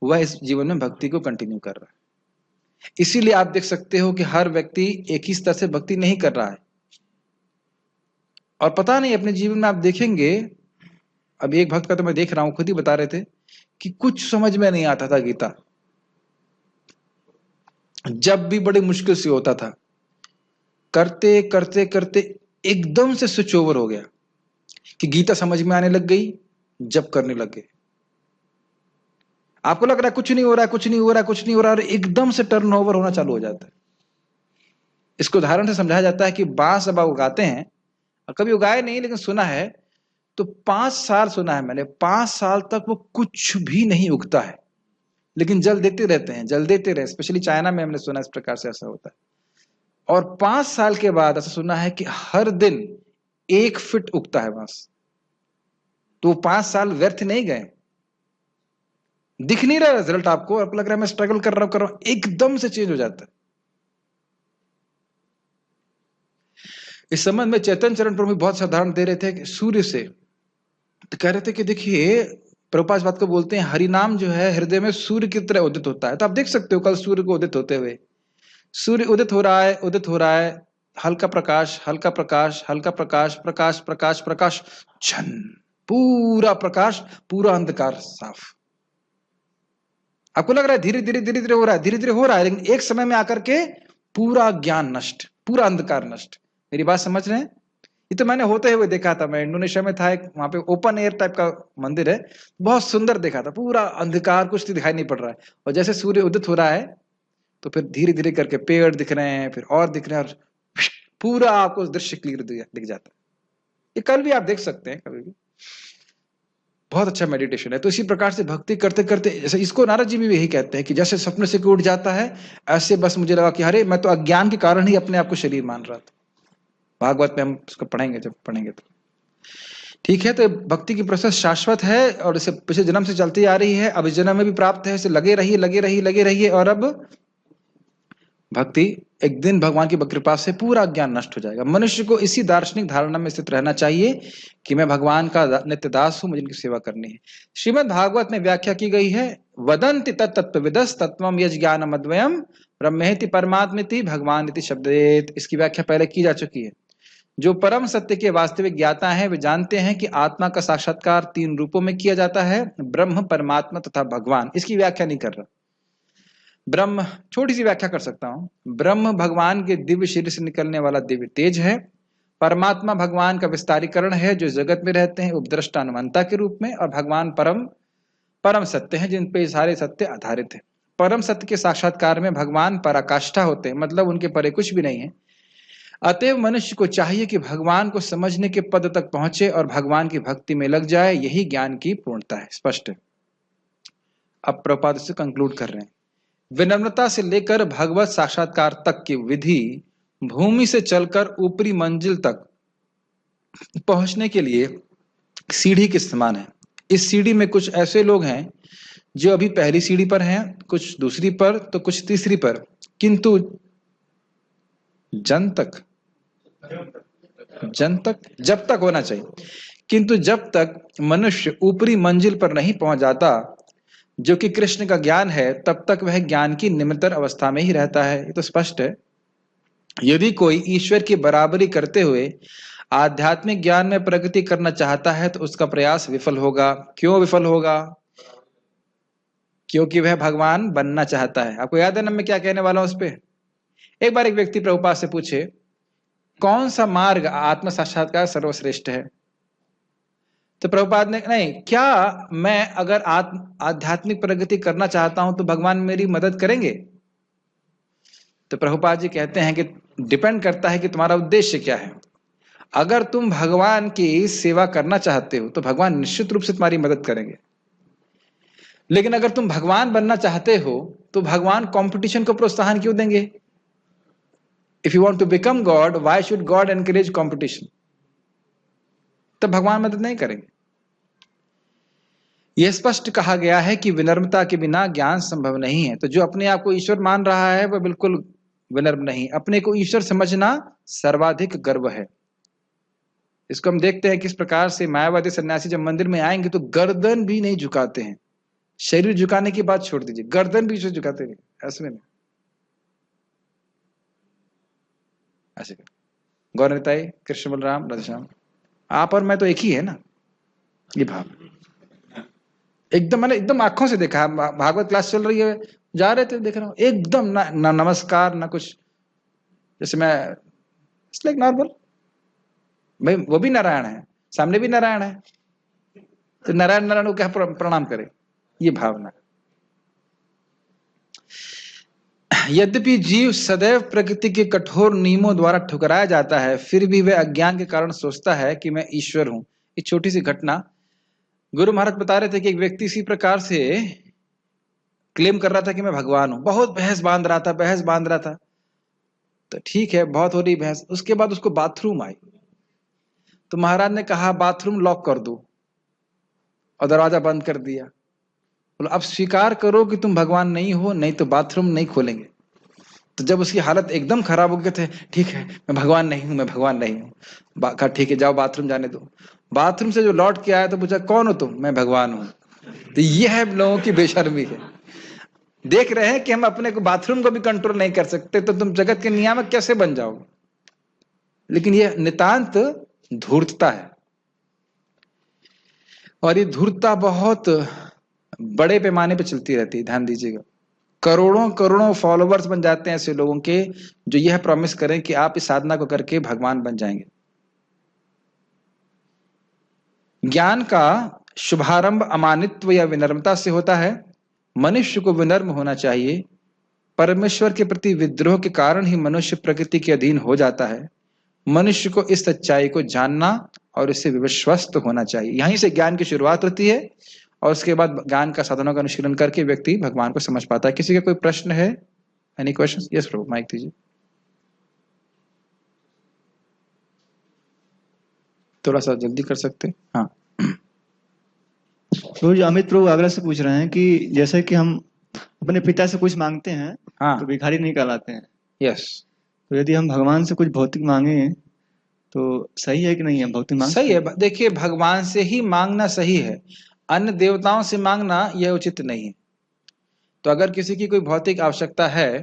वह इस जीवन में भक्ति को कंटिन्यू कर रहा है। इसीलिए आप देख सकते हो कि हर व्यक्ति एक ही स्तर से भक्ति नहीं कर रहा है। और पता नहीं अपने जीवन में आप देखेंगे, अभी एक भक्त का तो मैं देख रहा हूं, खुद ही बता रहे थे कि कुछ समझ में नहीं आता था गीता, जब भी बड़ी मुश्किल से होता था, करते करते करते एकदम से स्विच ओवर हो गया कि गीता समझ में आने लग गई, जब करने लग गए। आपको लग रहा है कुछ नहीं हो रहा है, कुछ नहीं हो रहा है, कुछ नहीं हो रहा है, और एकदम से टर्न ओवर होना चालू हो जाता है। इसको उदाहरण से समझाया जाता है कि बांस अब आप उगाते हैं, कभी उगाए नहीं लेकिन सुना है, तो 5 साल सुना है मैंने, 5 साल तक वो कुछ भी नहीं उगता है, लेकिन जल देते रहते हैं, जल देते रहे। स्पेशली चाइना में हमने सुना इस प्रकार से ऐसा होता है। और 5 साल के बाद ऐसा सुना है कि हर दिन 1 फीट उगता है बांस। तो 5 साल व्यर्थ नहीं गए, दिख नहीं रहा रिजल्ट आपको, आपको लग रहा है मैं स्ट्रगल कर रहा हूं, एकदम से चेंज हो जाता है। इस संबंध में चैतन्य चरण प्रभु बहुत साधारण दे रहे थे कि सूर्य से, तो कह रहे थे कि देखिए प्रभुपाद इस बात को बोलते हैं, हरिनाम जो है हृदय में सूर्य की तरह उदित होता है। तो आप देख सकते हो कल सूर्य को उदित होते हुए, सूर्य उदित हो रहा है, उदित हो रहा है, हल्का प्रकाश, हल्का प्रकाश, हल्का प्रकाश, प्रकाश प्रकाश प्रकाश, छन, पूरा प्रकाश, पूरा अंधकार साफ। आपको लग रहा है धीरे धीरे धीरे धीरे हो रहा है, धीरे धीरे हो रहा है, लेकिन एक समय में आकर के पूरा ज्ञान नष्ट, पूरा अंधकार नष्ट। मेरी बात समझ रहे हैं? ये तो मैंने होते हुए देखा था, मैं इंडोनेशिया में था, एक वहां पे ओपन एयर टाइप का मंदिर है, बहुत सुंदर देखा था, पूरा अंधकार, कुछ दिखाई नहीं पड़ रहा है। और जैसे सूर्य उदित हो रहा है तो फिर धीरे धीरे करके पेड़ दिख रहे हैं, फिर और दिख रहे हैं, और पूरा आपको दृश्य क्लियर दिख जाता है। ये कल भी आप देख सकते हैं, कभी भी बहुत अच्छा मेडिटेशन है। तो इसी प्रकार से भक्ति करते करते, जैसे इसको नारद जी भी यही कहते हैं कि जैसे सपने से कोई उठ जाता है, ऐसे बस मुझे लगा कि अरे मैं तो अज्ञान के कारण ही अपने आप को शरीर मान रहा था। भागवत में हम उसको पढ़ेंगे, जब पढ़ेंगे तो ठीक है। तो भक्ति की प्रोसेस शाश्वत है और इसे पिछले जन्म से चलती आ रही है, अब इस जन्म में भी प्राप्त है, इसे लगे रहिए लगे रहिए लगे रहिए। और अब भक्ति एक दिन भगवान की कृपा से पूरा ज्ञान नष्ट हो जाएगा। मनुष्य को इसी दार्शनिक धारणा में स्थित रहना चाहिए कि मैं भगवान का नित्य दास हूं, मुझे इनकी सेवा करनी है। श्रीमद् भागवत में व्याख्या की गई है, वदंति तत्त्वविदस् तत्त्वम् यज् ज्ञानम् अद्वयम् ब्रह्मेति परमात्मेति भगवानिति शब्देत। इसकी व्याख्या पहले की जा चुकी है। जो परम सत्य के वास्तविक ज्ञाता हैं वे जानते हैं कि आत्मा का साक्षात्कार 3 रूपों में किया जाता है, ब्रह्म, परमात्मा तथा भगवान। इसकी व्याख्या नहीं कर रहा। ब्रह्म, छोटी सी व्याख्या कर सकता हूं, ब्रह्म भगवान के दिव्य शरीर से निकलने वाला दिव्य तेज है। परमात्मा भगवान का विस्तारीकरण है जो जगत में रहते हैं उपद्रष्टा अनुमंता के रूप में। और भगवान परम सत्य है जिन पे सारे सत्य आधारित है। परम सत्य के साक्षात्कार में भगवान पराकाष्ठा होते हैं, मतलब उनके परे कुछ भी नहीं है। अतएव मनुष्य को चाहिए कि भगवान को समझने के पद तक पहुंचे और भगवान की भक्ति में लग जाए, यही ज्ञान की पूर्णता है। स्पष्ट है। अब प्रभुपाद से कंक्लूड कर रहे हैं, विनम्रता से लेकर भगवत साक्षात्कार तक की विधि भूमि से चलकर ऊपरी मंजिल तक पहुंचने के लिए सीढ़ी के समान है। इस सीढ़ी में कुछ ऐसे लोग हैं जो अभी पहली सीढ़ी पर हैं, कुछ दूसरी पर, तो कुछ तीसरी पर, किंतु जब तक होना चाहिए, किंतु जब तक मनुष्य ऊपरी मंजिल पर नहीं पहुंच जाता जो कि कृष्ण का ज्ञान है, तब तक वह ज्ञान की निम्नतर अवस्था में ही रहता है। ये तो स्पष्ट है। यदि कोई ईश्वर की बराबरी करते हुए आध्यात्मिक ज्ञान में प्रगति करना चाहता है तो उसका प्रयास विफल होगा। क्यों विफल होगा? क्योंकि वह भगवान बनना चाहता है। आपको याद है ना मैं क्या कहने वाला हूं उस पे? एक बार एक व्यक्ति प्रभुपाद से पूछे, कौन सा मार्ग आत्म साक्षात्कार सर्वश्रेष्ठ है? तो प्रभुपाद ने, नहीं, क्या मैं अगर आध्यात्मिक प्रगति करना चाहता हूं तो भगवान मेरी मदद करेंगे? तो प्रभुपाद जी कहते हैं कि डिपेंड करता है कि तुम्हारा उद्देश्य क्या है। अगर तुम भगवान की सेवा करना चाहते हो तो भगवान निश्चित रूप से तुम्हारी मदद करेंगे। लेकिन अगर तुम भगवान बनना चाहते हो तो भगवान कंपटीशन को प्रोत्साहन क्यों देंगे? If you want to become God, why should God encourage competition? तब भगवान मदद नहीं करेंगे। यह स्पष्ट कहा गया है कि विनम्रता के बिना ज्ञान संभव नहीं है। तो जो अपने आप को ईश्वर मान रहा है वह बिल्कुल विनम्र नहीं। अपने को ईश्वर समझना सर्वाधिक गर्व है। इसको हम देखते हैं किस प्रकार से मायावादी सन्यासी जब मंदिर में आएंगे तो गर्दन भी नहीं झुकाते हैं। शरीर झुकाने की बात छोड़ दीजिए, गर्दन भी झुकाते नहीं, ऐसे में। ऐसे गौर निताई, कृष्ण बलराम, राधेश्याम, आप और मैं तो एक ही है ना। ये भाव एकदम मैंने एकदम आंखों से देखा। भागवत क्लास चल रही है, जा रहे थे, देख रहा हूँ एकदम ना नमस्कार ना कुछ, जैसे मैं लाइक नॉर्मल। भाई वो भी नारायण है, सामने भी नारायण है, तो नारायण नारायण को क्या प्रणाम करे, ये भावना। यद्यपि जीव सदैव प्रकृति के कठोर नियमों द्वारा ठुकराया जाता है, फिर भी वह अज्ञान के कारण सोचता है कि मैं ईश्वर हूं। एक छोटी सी घटना, गुरु महाराज बता रहे थे कि एक व्यक्ति इसी प्रकार से क्लेम कर रहा था कि मैं भगवान हूं, बहुत बहस बांध रहा था। तो ठीक है, बहुत हो रही बहस। उसके बाद उसको बाथरूम आई, तो महाराज ने कहा बाथरूम लॉक कर दो, और दरवाजा बंद कर दिया। बोलो अब स्वीकार करो कि तुम भगवान नहीं हो, नहीं तो बाथरूम नहीं खोलेंगे। तो जब उसकी हालत एकदम खराब हो गई थे, ठीक है मैं भगवान नहीं हूं, मैं भगवान नहीं हूं, कहा ठीक है जाओ बाथरूम जाने दो। बाथरूम से जो लौट के आया तो पूछा कौन हो तुम, मैं भगवान हूं। तो ये है लोगों की बेशर्मी है। देख रहे हैं कि हम अपने को बाथरूम को भी कंट्रोल नहीं कर सकते, तो तुम जगत के नियामक कैसे बन जाओगे। लेकिन ये नितांत धूर्तता है, और ये धूर्तता बहुत बड़े पैमाने पे चलती रहती है। ध्यान दीजिएगा, करोड़ों करोड़ों फॉलोवर्स बन जाते हैं ऐसे लोगों के जो यह प्रॉमिस करें कि आप इस साधना को करके भगवान बन जाएंगे। ज्ञान का शुभारंभ अमानित्व या विनम्रता से होता है। मनुष्य को विनम्र होना चाहिए। परमेश्वर के प्रति विद्रोह के कारण ही मनुष्य प्रकृति के अधीन हो जाता है। मनुष्य को इस सच्चाई को जानना और इससे विश्वस्त होना चाहिए। यहीं से ज्ञान की शुरुआत होती है, और उसके बाद ज्ञान का साधनों का अनुशीलन करके व्यक्ति भगवान को समझ पाता है। किसी का कोई प्रश्न है? Any question? यस प्रभु, माइक दीजिए। थोड़ा सा जल्दी कर सकते हैं? हाँ प्रभु जी, अमित प्रभु आगरा से पूछ रहे हैं कि जैसे कि हम अपने पिता से कुछ मांगते हैं हाँ तो भिखारी नहीं कहलाते हैं, यस तो यदि हम भगवान से कुछ भौतिक मांगे तो सही है कि नहीं है? भौतिक मांग सही है। देखिए भगवान से ही मांगना सही है, अन्य देवताओं से मांगना यह उचित नहीं है। तो अगर किसी की कोई भौतिक आवश्यकता है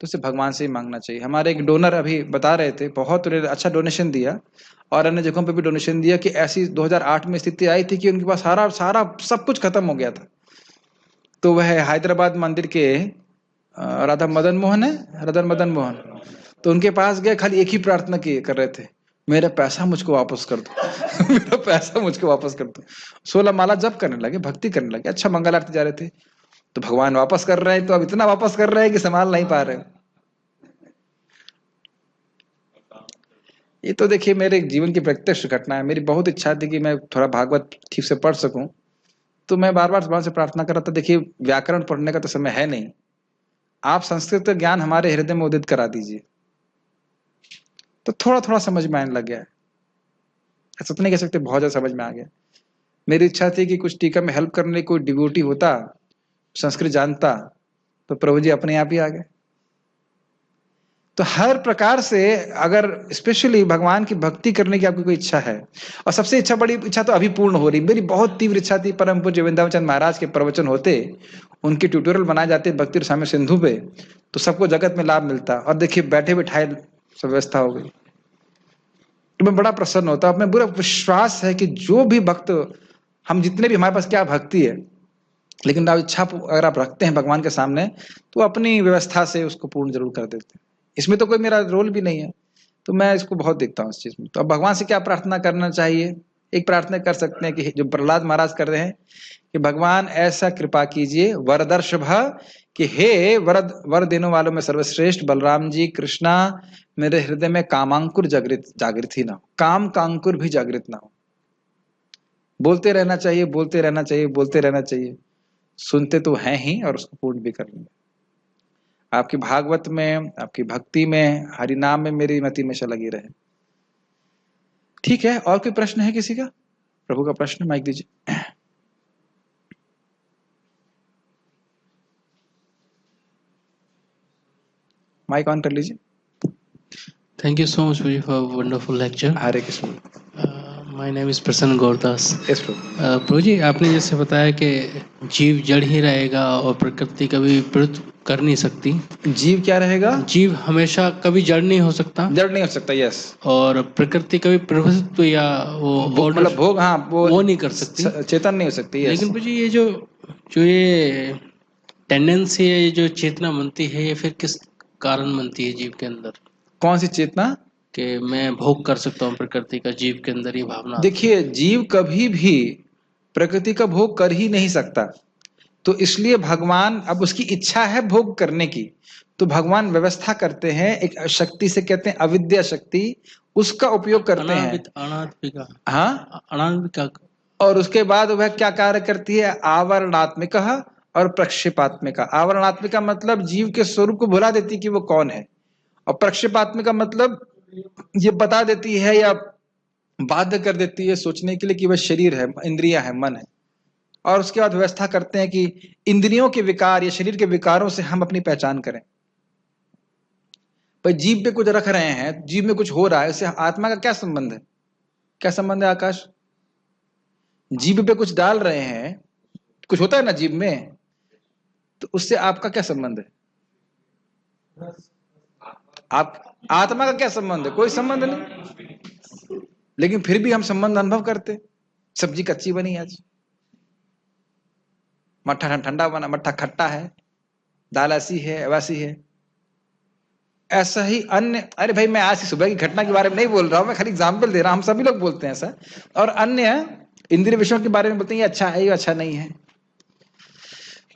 तो उसे भगवान से ही मांगना चाहिए। हमारे एक डोनर अभी बता रहे थे, बहुत अच्छा डोनेशन दिया, और अन्य जगहों पे भी डोनेशन दिया, कि ऐसी 2008 में स्थिति आई थी कि उनके पास सारा सारा सब कुछ खत्म हो गया था। तो वह हैदराबाद मंदिर के राधा मदन मोहन है, राधा मदन मोहन, तो उनके पास गए, खाली एक ही प्रार्थना की कर रहे थे, मेरा पैसा मुझको वापस कर दो मेरा पैसा मुझको वापस कर दो। 16 माला जप करने लगे, भक्ति करने लगे, अच्छा मंगल आरती जा रहे थे, तो भगवान वापस कर रहे हैं। तो अब इतना वापस कर रहे हैं कि संभाल नहीं पा रहे। ये तो देखिए मेरे जीवन की प्रत्यक्ष घटना है। मेरी बहुत इच्छा थी कि मैं थोड़ा भागवत ठीक से पढ़ सकूं, तो मैं बार बार भगवान से प्रार्थना कर रहा था। देखिए व्याकरण पढ़ने का तो समय है नहीं, आप संस्कृत ज्ञान हमारे हृदय में उदित करा दीजिए। तो थोड़ा थोड़ा समझ में आने लग गया है, ऐसा तो नहीं कह सकते बहुत ज्यादा समझ में आ गया। मेरी इच्छा थी कि कुछ टीका में हेल्प करने कोई डिवोटी होता, संस्कृत जानता, तो प्रभु जी अपने आप ही आ गए। तो हर प्रकार से अगर स्पेशली भगवान की भक्ति करने की आपकी कोई इच्छा है, और सबसे इच्छा, बड़ी इच्छा तो अभी पूर्ण हो रही, मेरी बहुत तीव्र इच्छा थी, परम पूज्य वृंदावन चंद महाराज के प्रवचन होते, उनके ट्यूटोरियल बनाए जाते भक्ति रसायन सिंधु पे, तो सबको जगत में लाभ मिलता। और देखिए बैठे बिठाए सब व्यवस्था हो गई, तो मैं बड़ा प्रसन्न होता। मैं पूरा विश्वास है कि जो भी भक्त, हम जितने भी हमारे पास क्या भक्ति है, लेकिन आप इच्छा अगर आप रखते हैं भगवान के सामने, तो अपनी व्यवस्था से उसको पूर्ण जरूर कर देते हैं। इसमें तो कोई मेरा रोल भी नहीं है, तो मैं इसको बहुत देखता हूँ इस चीज में। तो अब भगवान से क्या प्रार्थना करना चाहिए? एक प्रार्थना कर सकते हैं कि जो प्रहलाद महाराज कर रहे हैं, कि भगवान ऐसा कृपा कीजिए वरदर्श कि हे वर देने वालों में सर्वश्रेष्ठ बलराम जी कृष्णा, मेरे हृदय में कामांकुर जागृत ही ना हो, काम का अंकुर भी जागृत ना हो। बोलते रहना चाहिए, बोलते रहना चाहिए, बोलते रहना चाहिए, सुनते तो हैं ही और उसको पूर्ण भी कर लेंगे। आपकी भागवत में, आपकी भक्ति में, हरि नाम में मेरी मति हमेशा लगी रहे। ठीक है, और कोई प्रश्न है किसी का? प्रभु का प्रश्न, माइक दीजिए। माइक ऑन कर लीजिए। Thank you so much Puji, for a wonderful lecture. Hare Krishna. My name is Prasanna Gaurdas. Yes प्रभु। प्रभु जी, आपने जैसे बताया कि जीव जड़ ही रहेगा और प्रकृति कभी कर नहीं सकती। जीव क्या रहेगा? जीव हमेशा कभी जड़ नहीं हो सकता, जड़ नहीं हो सकता, यस। और प्रकृति कभी प्रभुत्व या वो मतलब order भोग, हाँ, वो नहीं कर सकती। चेतन नहीं हो सकती, यस। लेकिन मुझे ये जो ये टेंडेंसी है, ये जो चेतना बनती है, ये फिर किस कारण बनती है जीव के अंदर? कौन सी चेतना? कि मैं भोग कर सकता हूँ प्रकृति का, जीव के अंदर ये भावना आती है। देखिए, जीव कभी भी प्रकृति का भोग कर ही नहीं सकता, तो इसलिए भगवान, अब उसकी इच्छा है भोग करने की, तो भगवान व्यवस्था करते हैं एक शक्ति से, कहते हैं अविद्या शक्ति, उसका उपयोग करते हैं। अनात्मिका, हाँ, अनात्मिका। और उसके बाद वह क्या कार्य करती है? आवरणात्मिक और प्रक्षेपात्मिका। आवरणात्मिका मतलब जीव के स्वरूप को भुला देती कि वो कौन है, और प्रक्षेपात्मिका मतलब ये बता देती है या बाध्य कर देती है सोचने के लिए कि वह शरीर है, इंद्रियां है, मन है। और उसके बाद व्यवस्था करते हैं कि इंद्रियों के विकार या शरीर के विकारों से हम अपनी पहचान करें। भाई जीव पे कुछ रख रहे हैं, जीव में कुछ हो रहा है, उससे आत्मा का क्या संबंध है? क्या संबंध है आकाश? जीव पे कुछ डाल रहे हैं, कुछ होता है ना जीव में, तो उससे आपका क्या संबंध है? आप आत्मा का क्या संबंध है? कोई संबंध नहीं, लेकिन फिर भी हम संबंध अनुभव करते। सब्जी कच्ची बनी आज, मट्ठा ठंडा बना, मट्ठा खट्टा है, दाल ऐसी है वैसी है। ऐसा ही अन्य, अरे भाई मैं आज की सुबह की घटना के बारे में नहीं बोल रहा हूं, मैं खाली एग्जाम्पल दे रहा हूं, हम सभी लोग बोलते हैं ऐसा। और अन्य इंद्रिय विषयों के बारे में बोलते हैं ये अच्छा है, ये अच्छा नहीं है।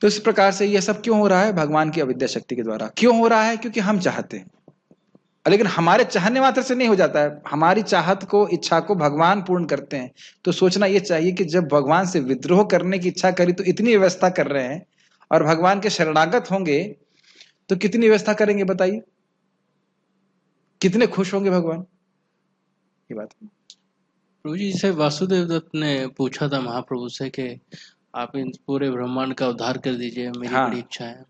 तो इस प्रकार से ये सब क्यों हो रहा है? भगवान की अविद्या शक्ति के द्वारा। क्यों हो रहा है? क्योंकि हम चाहते हैं, लेकिन हमारे चाहने मात्र से नहीं हो जाता है, हमारी चाहत को, इच्छा को भगवान पूर्ण करते हैं। तो सोचना ये चाहिए कि जब भगवान से विद्रोह करने की इच्छा करी तो इतनी व्यवस्था कर रहे हैं, और भगवान के शरणागत होंगे तो कितनी व्यवस्था करेंगे बताइए, कितने खुश होंगे भगवान? ये बात। प्रभु जी, जैसे वासुदेव दत्त ने पूछा था महाप्रभु से कि आप इन पूरे ब्रह्मांड का उद्धार कर दीजिए, मेरी हाँ। बड़ी इच्छा है।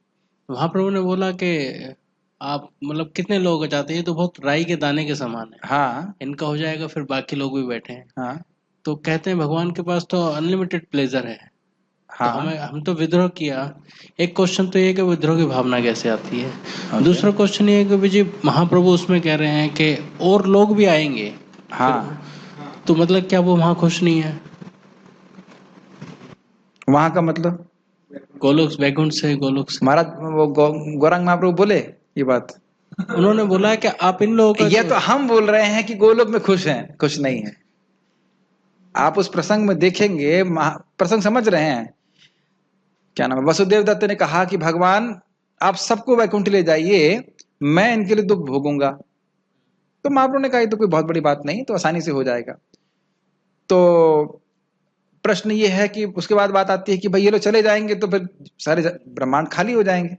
महाप्रभु ने बोला कि आप मतलब कितने लोग चाहते हैं, ये तो बहुत राई के दाने के समान है, हाँ, इनका हो जाएगा फिर बाकी लोग भी बैठे हैं। हाँ, तो कहते हैं भगवान के पास तो अनलिमिटेड प्लेजर है, तो हाँ। हम तो विद्रोह किया। एक क्वेश्चन तो ये है कि विद्रोह की भावना कैसे आती है। दूसरा क्वेश्चन ये है कि जी महाप्रभु उसमें कह रहे हैं कि और लोग भी आएंगे, हाँ, तो मतलब क्या वो वहां खुश नहीं है? वहां का मतलब गोलोक, वैकुंठ से गोलोक से। महाराज वो गौरांग महाप्रभु बोले ये बात। उन्होंने बोला है कि आप इन लोगों का ये तो हम बोल रहे हैं कि गोलोक में खुश हैं, खुश नहीं है। आप उस प्रसंग में देखेंगे, प्रसंग समझ रहे हैं? क्या नाम है, वसुदेव दत्त ने कहा कि भगवान आप सबको वैकुंठ ले जाइए, मैं इनके लिए दुख भोगूंगा। तो महाप्रभु ने कहा ये तो कोई बहुत बड़ी बात नहीं, तो आसानी से हो जाएगा। तो प्रश्न ये है कि उसके बाद बात आती है कि भाई ये लोग चले जाएंगे तो फिर सारे ब्रह्मांड खाली हो जाएंगे।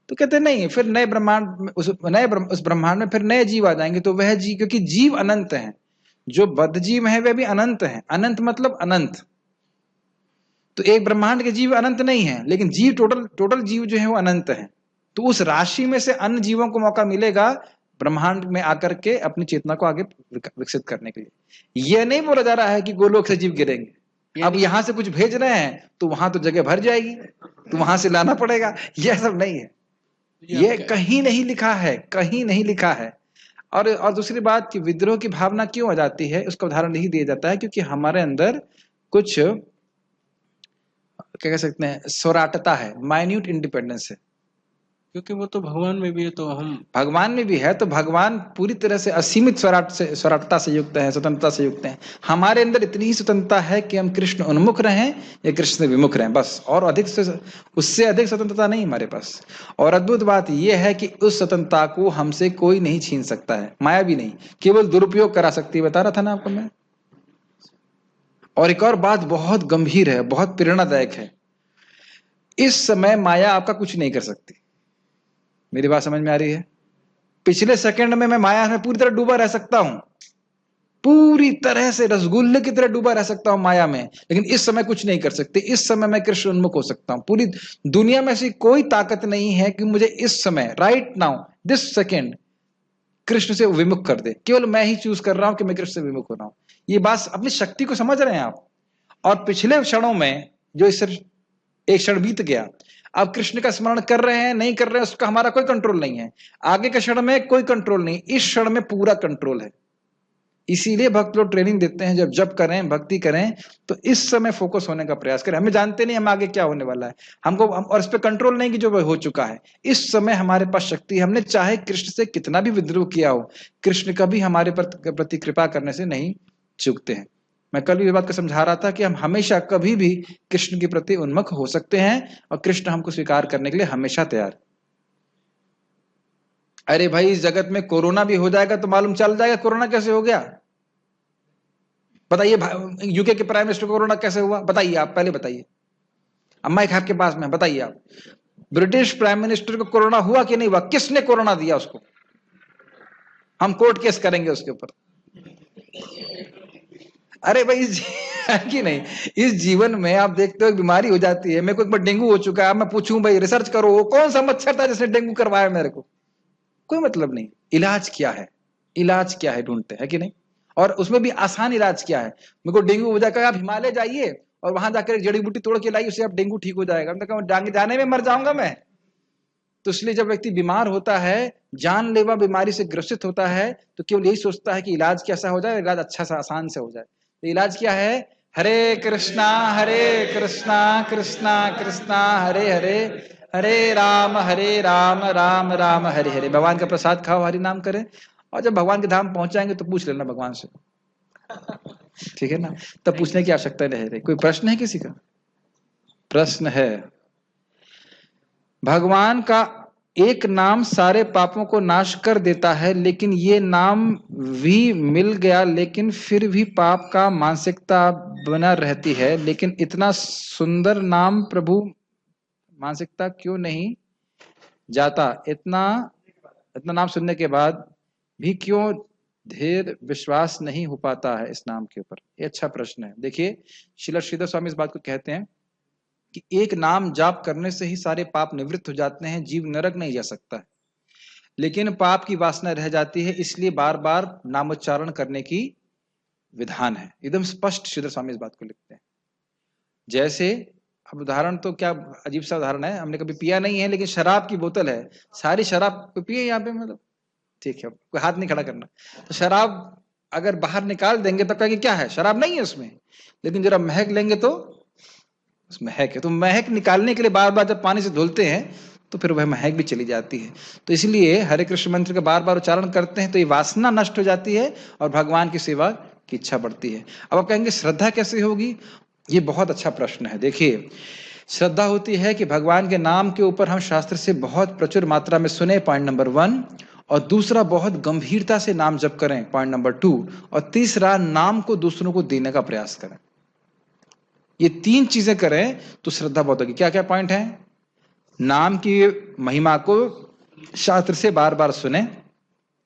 तो कहते हैं नहीं, फिर नए ब्रह्मांड, उस ब्रह्मांड में फिर नए जीव आ जाएंगे। तो वह जीव, क्योंकि जीव अनंत हैं, जो बद्ध जीव है वे भी अनंत हैं। अनंत मतलब अनंत, तो एक ब्रह्मांड के जीव अनंत नहीं है, लेकिन जीव टोटल जीव जो है वो अनंत है। तो उस राशि में से अन्य जीवों को मौका मिलेगा ब्रह्मांड में आकर के अपनी चेतना को आगे विकसित करने के लिए। यह नहीं बोला जा रहा है कि गोलोक से जीव गिरेंगे, अब यहां से कुछ भेज रहे हैं तो वहां तो जगह भर जाएगी, तो वहां से लाना पड़ेगा। यह सब नहीं है, ये कहीं नहीं लिखा है, कहीं नहीं लिखा है। और दूसरी बात कि विद्रोह की भावना क्यों आ जाती है, उसका उदाहरण नहीं दिया जाता है, क्योंकि हमारे अंदर कुछ क्या कह सकते हैं, स्वराटता है, माइन्यूट इंडिपेंडेंस है। क्योंकि वो तो भगवान में भी है, तो हम भगवान में भी है, तो भगवान पूरी तरह से असीमित स्वराटता से युक्त है, स्वतंत्रता से युक्त है। हमारे अंदर इतनी ही स्वतंत्रता है कि हम कृष्ण उन्मुख रहें या कृष्ण से विमुख रहें, बस। और अधिक से उससे अधिक स्वतंत्रता नहीं हमारे पास। और अद्भुत बात यह है कि उस स्वतंत्रता को हमसे कोई नहीं छीन सकता है, माया भी नहीं, केवल दुरुपयोग करा सकती है। बता रहा था ना आपको मैं। और एक और बात बहुत गंभीर है, बहुत प्रेरणादायक है, इस समय माया आपका कुछ नहीं कर सकती। मेरी बात समझ में आ रही है? पिछले सेकंड में मैं माया में पूरी तरह डूबा रह सकता हूं, पूरी तरह से रसगुल्ले की तरह डूबा रह सकता हूं माया में, लेकिन इस समय कुछ नहीं कर सकती। इस समय मैं कृष्ण उन्मुख हो सकता हूं। पूरी दुनिया में ऐसी कोई ताकत नहीं है कि मुझे इस समय, right now, this second, Krishna से विमुख कर दे। केवल मैं ही चूज कर रहा हूं कि मैं कृष्ण से विमुख हो रहा हूं। ये बात, अपनी शक्ति को समझ रहे हैं आप? और पिछले क्षणों में जो इस एक क्षण बीत गया, अब कृष्ण का स्मरण कर रहे हैं नहीं कर रहे हैं उसका हमारा कोई कंट्रोल नहीं है, आगे के क्षण में कोई कंट्रोल नहीं, इस क्षण में पूरा कंट्रोल है। इसीलिए भक्त लोग ट्रेनिंग देते हैं, जब जप करें भक्ति करें तो इस समय फोकस होने का प्रयास करें। हमें जानते नहीं हम आगे क्या होने वाला है, और इस पे कंट्रोल नहीं कि जो हो चुका है। इस समय हमारे पास शक्ति है, हमने चाहे कृष्ण से कितना भी विद्रोह किया हो, कृष्ण कभी हमारे प्रति कृपा करने से नहीं चूकते हैं। मैं कल भी ये बात को समझा रहा था कि हम हमेशा कभी भी कृष्ण के प्रति उन्मुख हो सकते हैं और कृष्ण हमको स्वीकार करने के लिए हमेशा तैयार। अरे भाई इस जगत में कोरोना भी हो जाएगा तो मालूम चल जाएगा कोरोना कैसे हो गया। बताइए यूके के प्राइम मिनिस्टर को कोरोना कैसे हुआ, बताइए आप पहले बताइए। अम्मा एक आपके पास में बताइए आप, ब्रिटिश प्राइम मिनिस्टर को कोरोना हुआ कि नहीं हुआ, किसने कोरोना दिया उसको, हम कोर्ट केस करेंगे उसके ऊपर। अरे भाई कि नहीं, इस जीवन में आप देखते हो बीमारी हो जाती है। मेरे को एक बार डेंगू हो चुका है, अब मैं पूछूं भाई रिसर्च करो वो कौन सा मच्छर था जिसने डेंगू करवाया मेरे को, कोई मतलब नहीं। इलाज क्या है, इलाज क्या है ढूंढते हैं कि नहीं, और उसमें भी आसान इलाज क्या है। मेरे को डेंगू हो जाएगा, आप हिमालय जाइए और वहां जाकर एक जड़ी बूटी तोड़ के लाइए, उससे आप डेंगू ठीक हो जाएगा। मैं कहा जाने में मर जाऊंगा मैं। तो इसलिए जब व्यक्ति बीमार होता है, जानलेवा बीमारी से ग्रसित होता है, तो केवल यही सोचता है कि इलाज कैसा हो जाए, इलाज अच्छा सा आसान से हो जाए। तो इलाज क्या है, हरे कृष्णा कृष्णा कृष्णा हरे हरे, हरे राम राम राम हरे हरे। भगवान का प्रसाद खाओ, हरि नाम करें, और जब भगवान के धाम पहुंच जाएंगे तो पूछ लेना भगवान से, ठीक है ना। तब पूछने की आवश्यकता नहीं रही। कोई प्रश्न है किसी का? प्रश्न है, भगवान का एक नाम सारे पापों को नाश कर देता है, लेकिन ये नाम भी मिल गया लेकिन फिर भी पाप का मानसिकता बना रहती है। लेकिन इतना सुंदर नाम प्रभु मानसिकता क्यों नहीं जाता, इतना नाम सुनने के बाद भी क्यों धैर्य विश्वास नहीं हो पाता है इस नाम के ऊपर? ये अच्छा प्रश्न है। देखिए श्रील श्रीधर स्वामी इस बात को कहते हैं कि एक नाम जाप करने से ही सारे पाप निवृत्त हो जाते हैं, जीव नरक नहीं जा सकता है, लेकिन पाप की वासना रह जाती है, इसलिए बार बार नामोच्चारण करने की विधान है। एकदम स्पष्ट श्रीधर स्वामी इस बात को लिखते हैं। जैसे अब उदाहरण तो क्या अजीब सा उदाहरण है, हमने कभी पिया नहीं है, लेकिन शराब की बोतल है, सारी शराब पिए यहाँ पे, मतलब ठीक है, कोई हाथ नहीं खड़ा करना। तो शराब अगर बाहर निकाल देंगे तो कहेंगे क्या है, शराब नहीं है उसमें, लेकिन जरा महक लेंगे तो उसमें महक है। तो महक निकालने के लिए बार बार जब पानी से धुलते हैं तो फिर वह महक भी चली जाती है। तो इसलिए हरे कृष्ण मंत्र का बार बार उच्चारण करते हैं तो ये वासना नष्ट हो जाती है और भगवान की सेवा की इच्छा बढ़ती है। अब आप कहेंगे श्रद्धा कैसे होगी, ये बहुत अच्छा प्रश्न है। देखिए श्रद्धा होती है कि भगवान के नाम के ऊपर हम शास्त्र से बहुत प्रचुर मात्रा में सुने, पॉइंट नंबर 1, और दूसरा बहुत गंभीरता से नाम जप करें, पॉइंट नंबर 2, और तीसरा नाम को दूसरों को देने का प्रयास करें। ये 3 चीजें करें तो श्रद्धा बहुत होगी। क्या क्या पॉइंट है? नाम की महिमा को शास्त्र से बार बार सुने,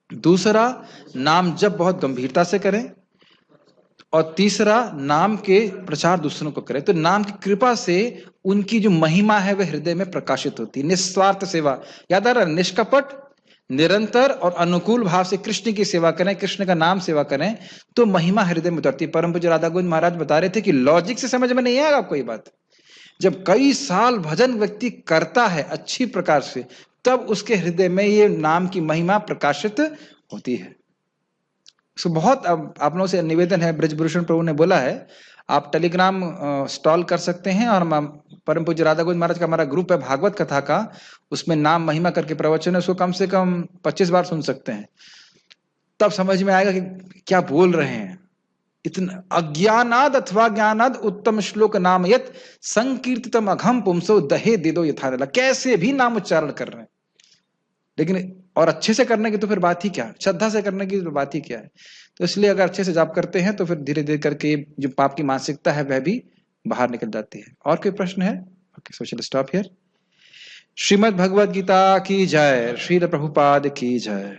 दूसरा नाम जप बहुत गंभीरता से करें, और तीसरा नाम के प्रचार दूसरों को करें। तो नाम की कृपा से उनकी जो महिमा है वह हृदय में प्रकाशित होती है। निस्वार्थ सेवा, याद आ रहा, निष्कपट निरंतर और अनुकूल भाव से कृष्ण की सेवा करें, कृष्ण का नाम सेवा करें तो महिमा हृदय में उतरती है। परम पूज्य राधा गोविंद महाराज बता रहे थे कि लॉजिक से समझ में नहीं आएगा आपको ये बात। जब कई साल भजन व्यक्ति करता है अच्छी प्रकार से, तब उसके हृदय में ये नाम की महिमा प्रकाशित होती है। सो बहुत आप लोगों से निवेदन है, ब्रजभूषण प्रभु ने बोला है आप टेलीग्राम स्टॉल कर सकते हैं, और परम पूज्य राधा गोविंद महाराज का हमारा ग्रुप है भागवत कथा का, उसमें नाम महिमा करके प्रवचन है, उसको कम से कम 25 बार सुन सकते हैं, तब समझ में आएगा कि क्या बोल रहे हैं। इतना अज्ञानाद अथवा ज्ञानाद उत्तम श्लोक नाम यत संकीर्तितम अघम पुंसो दहे दे दो यथानला, कैसे भी नाम उच्चारण कर रहे हैं, लेकिन और अच्छे से करने की तो फिर बात ही क्या, श्रद्धा से करने की तो बात ही क्या है। तो इसलिए अगर अच्छे से जाप करते हैं तो फिर धीरे धीरे करके जो पाप की मानसिकता है वह भी बाहर निकल जाती है। और कोई प्रश्न है? ओके, सो चलो स्टॉप हियर। श्रीमद् भगवद गीता की जय, श्रील प्रभुपाद की जय।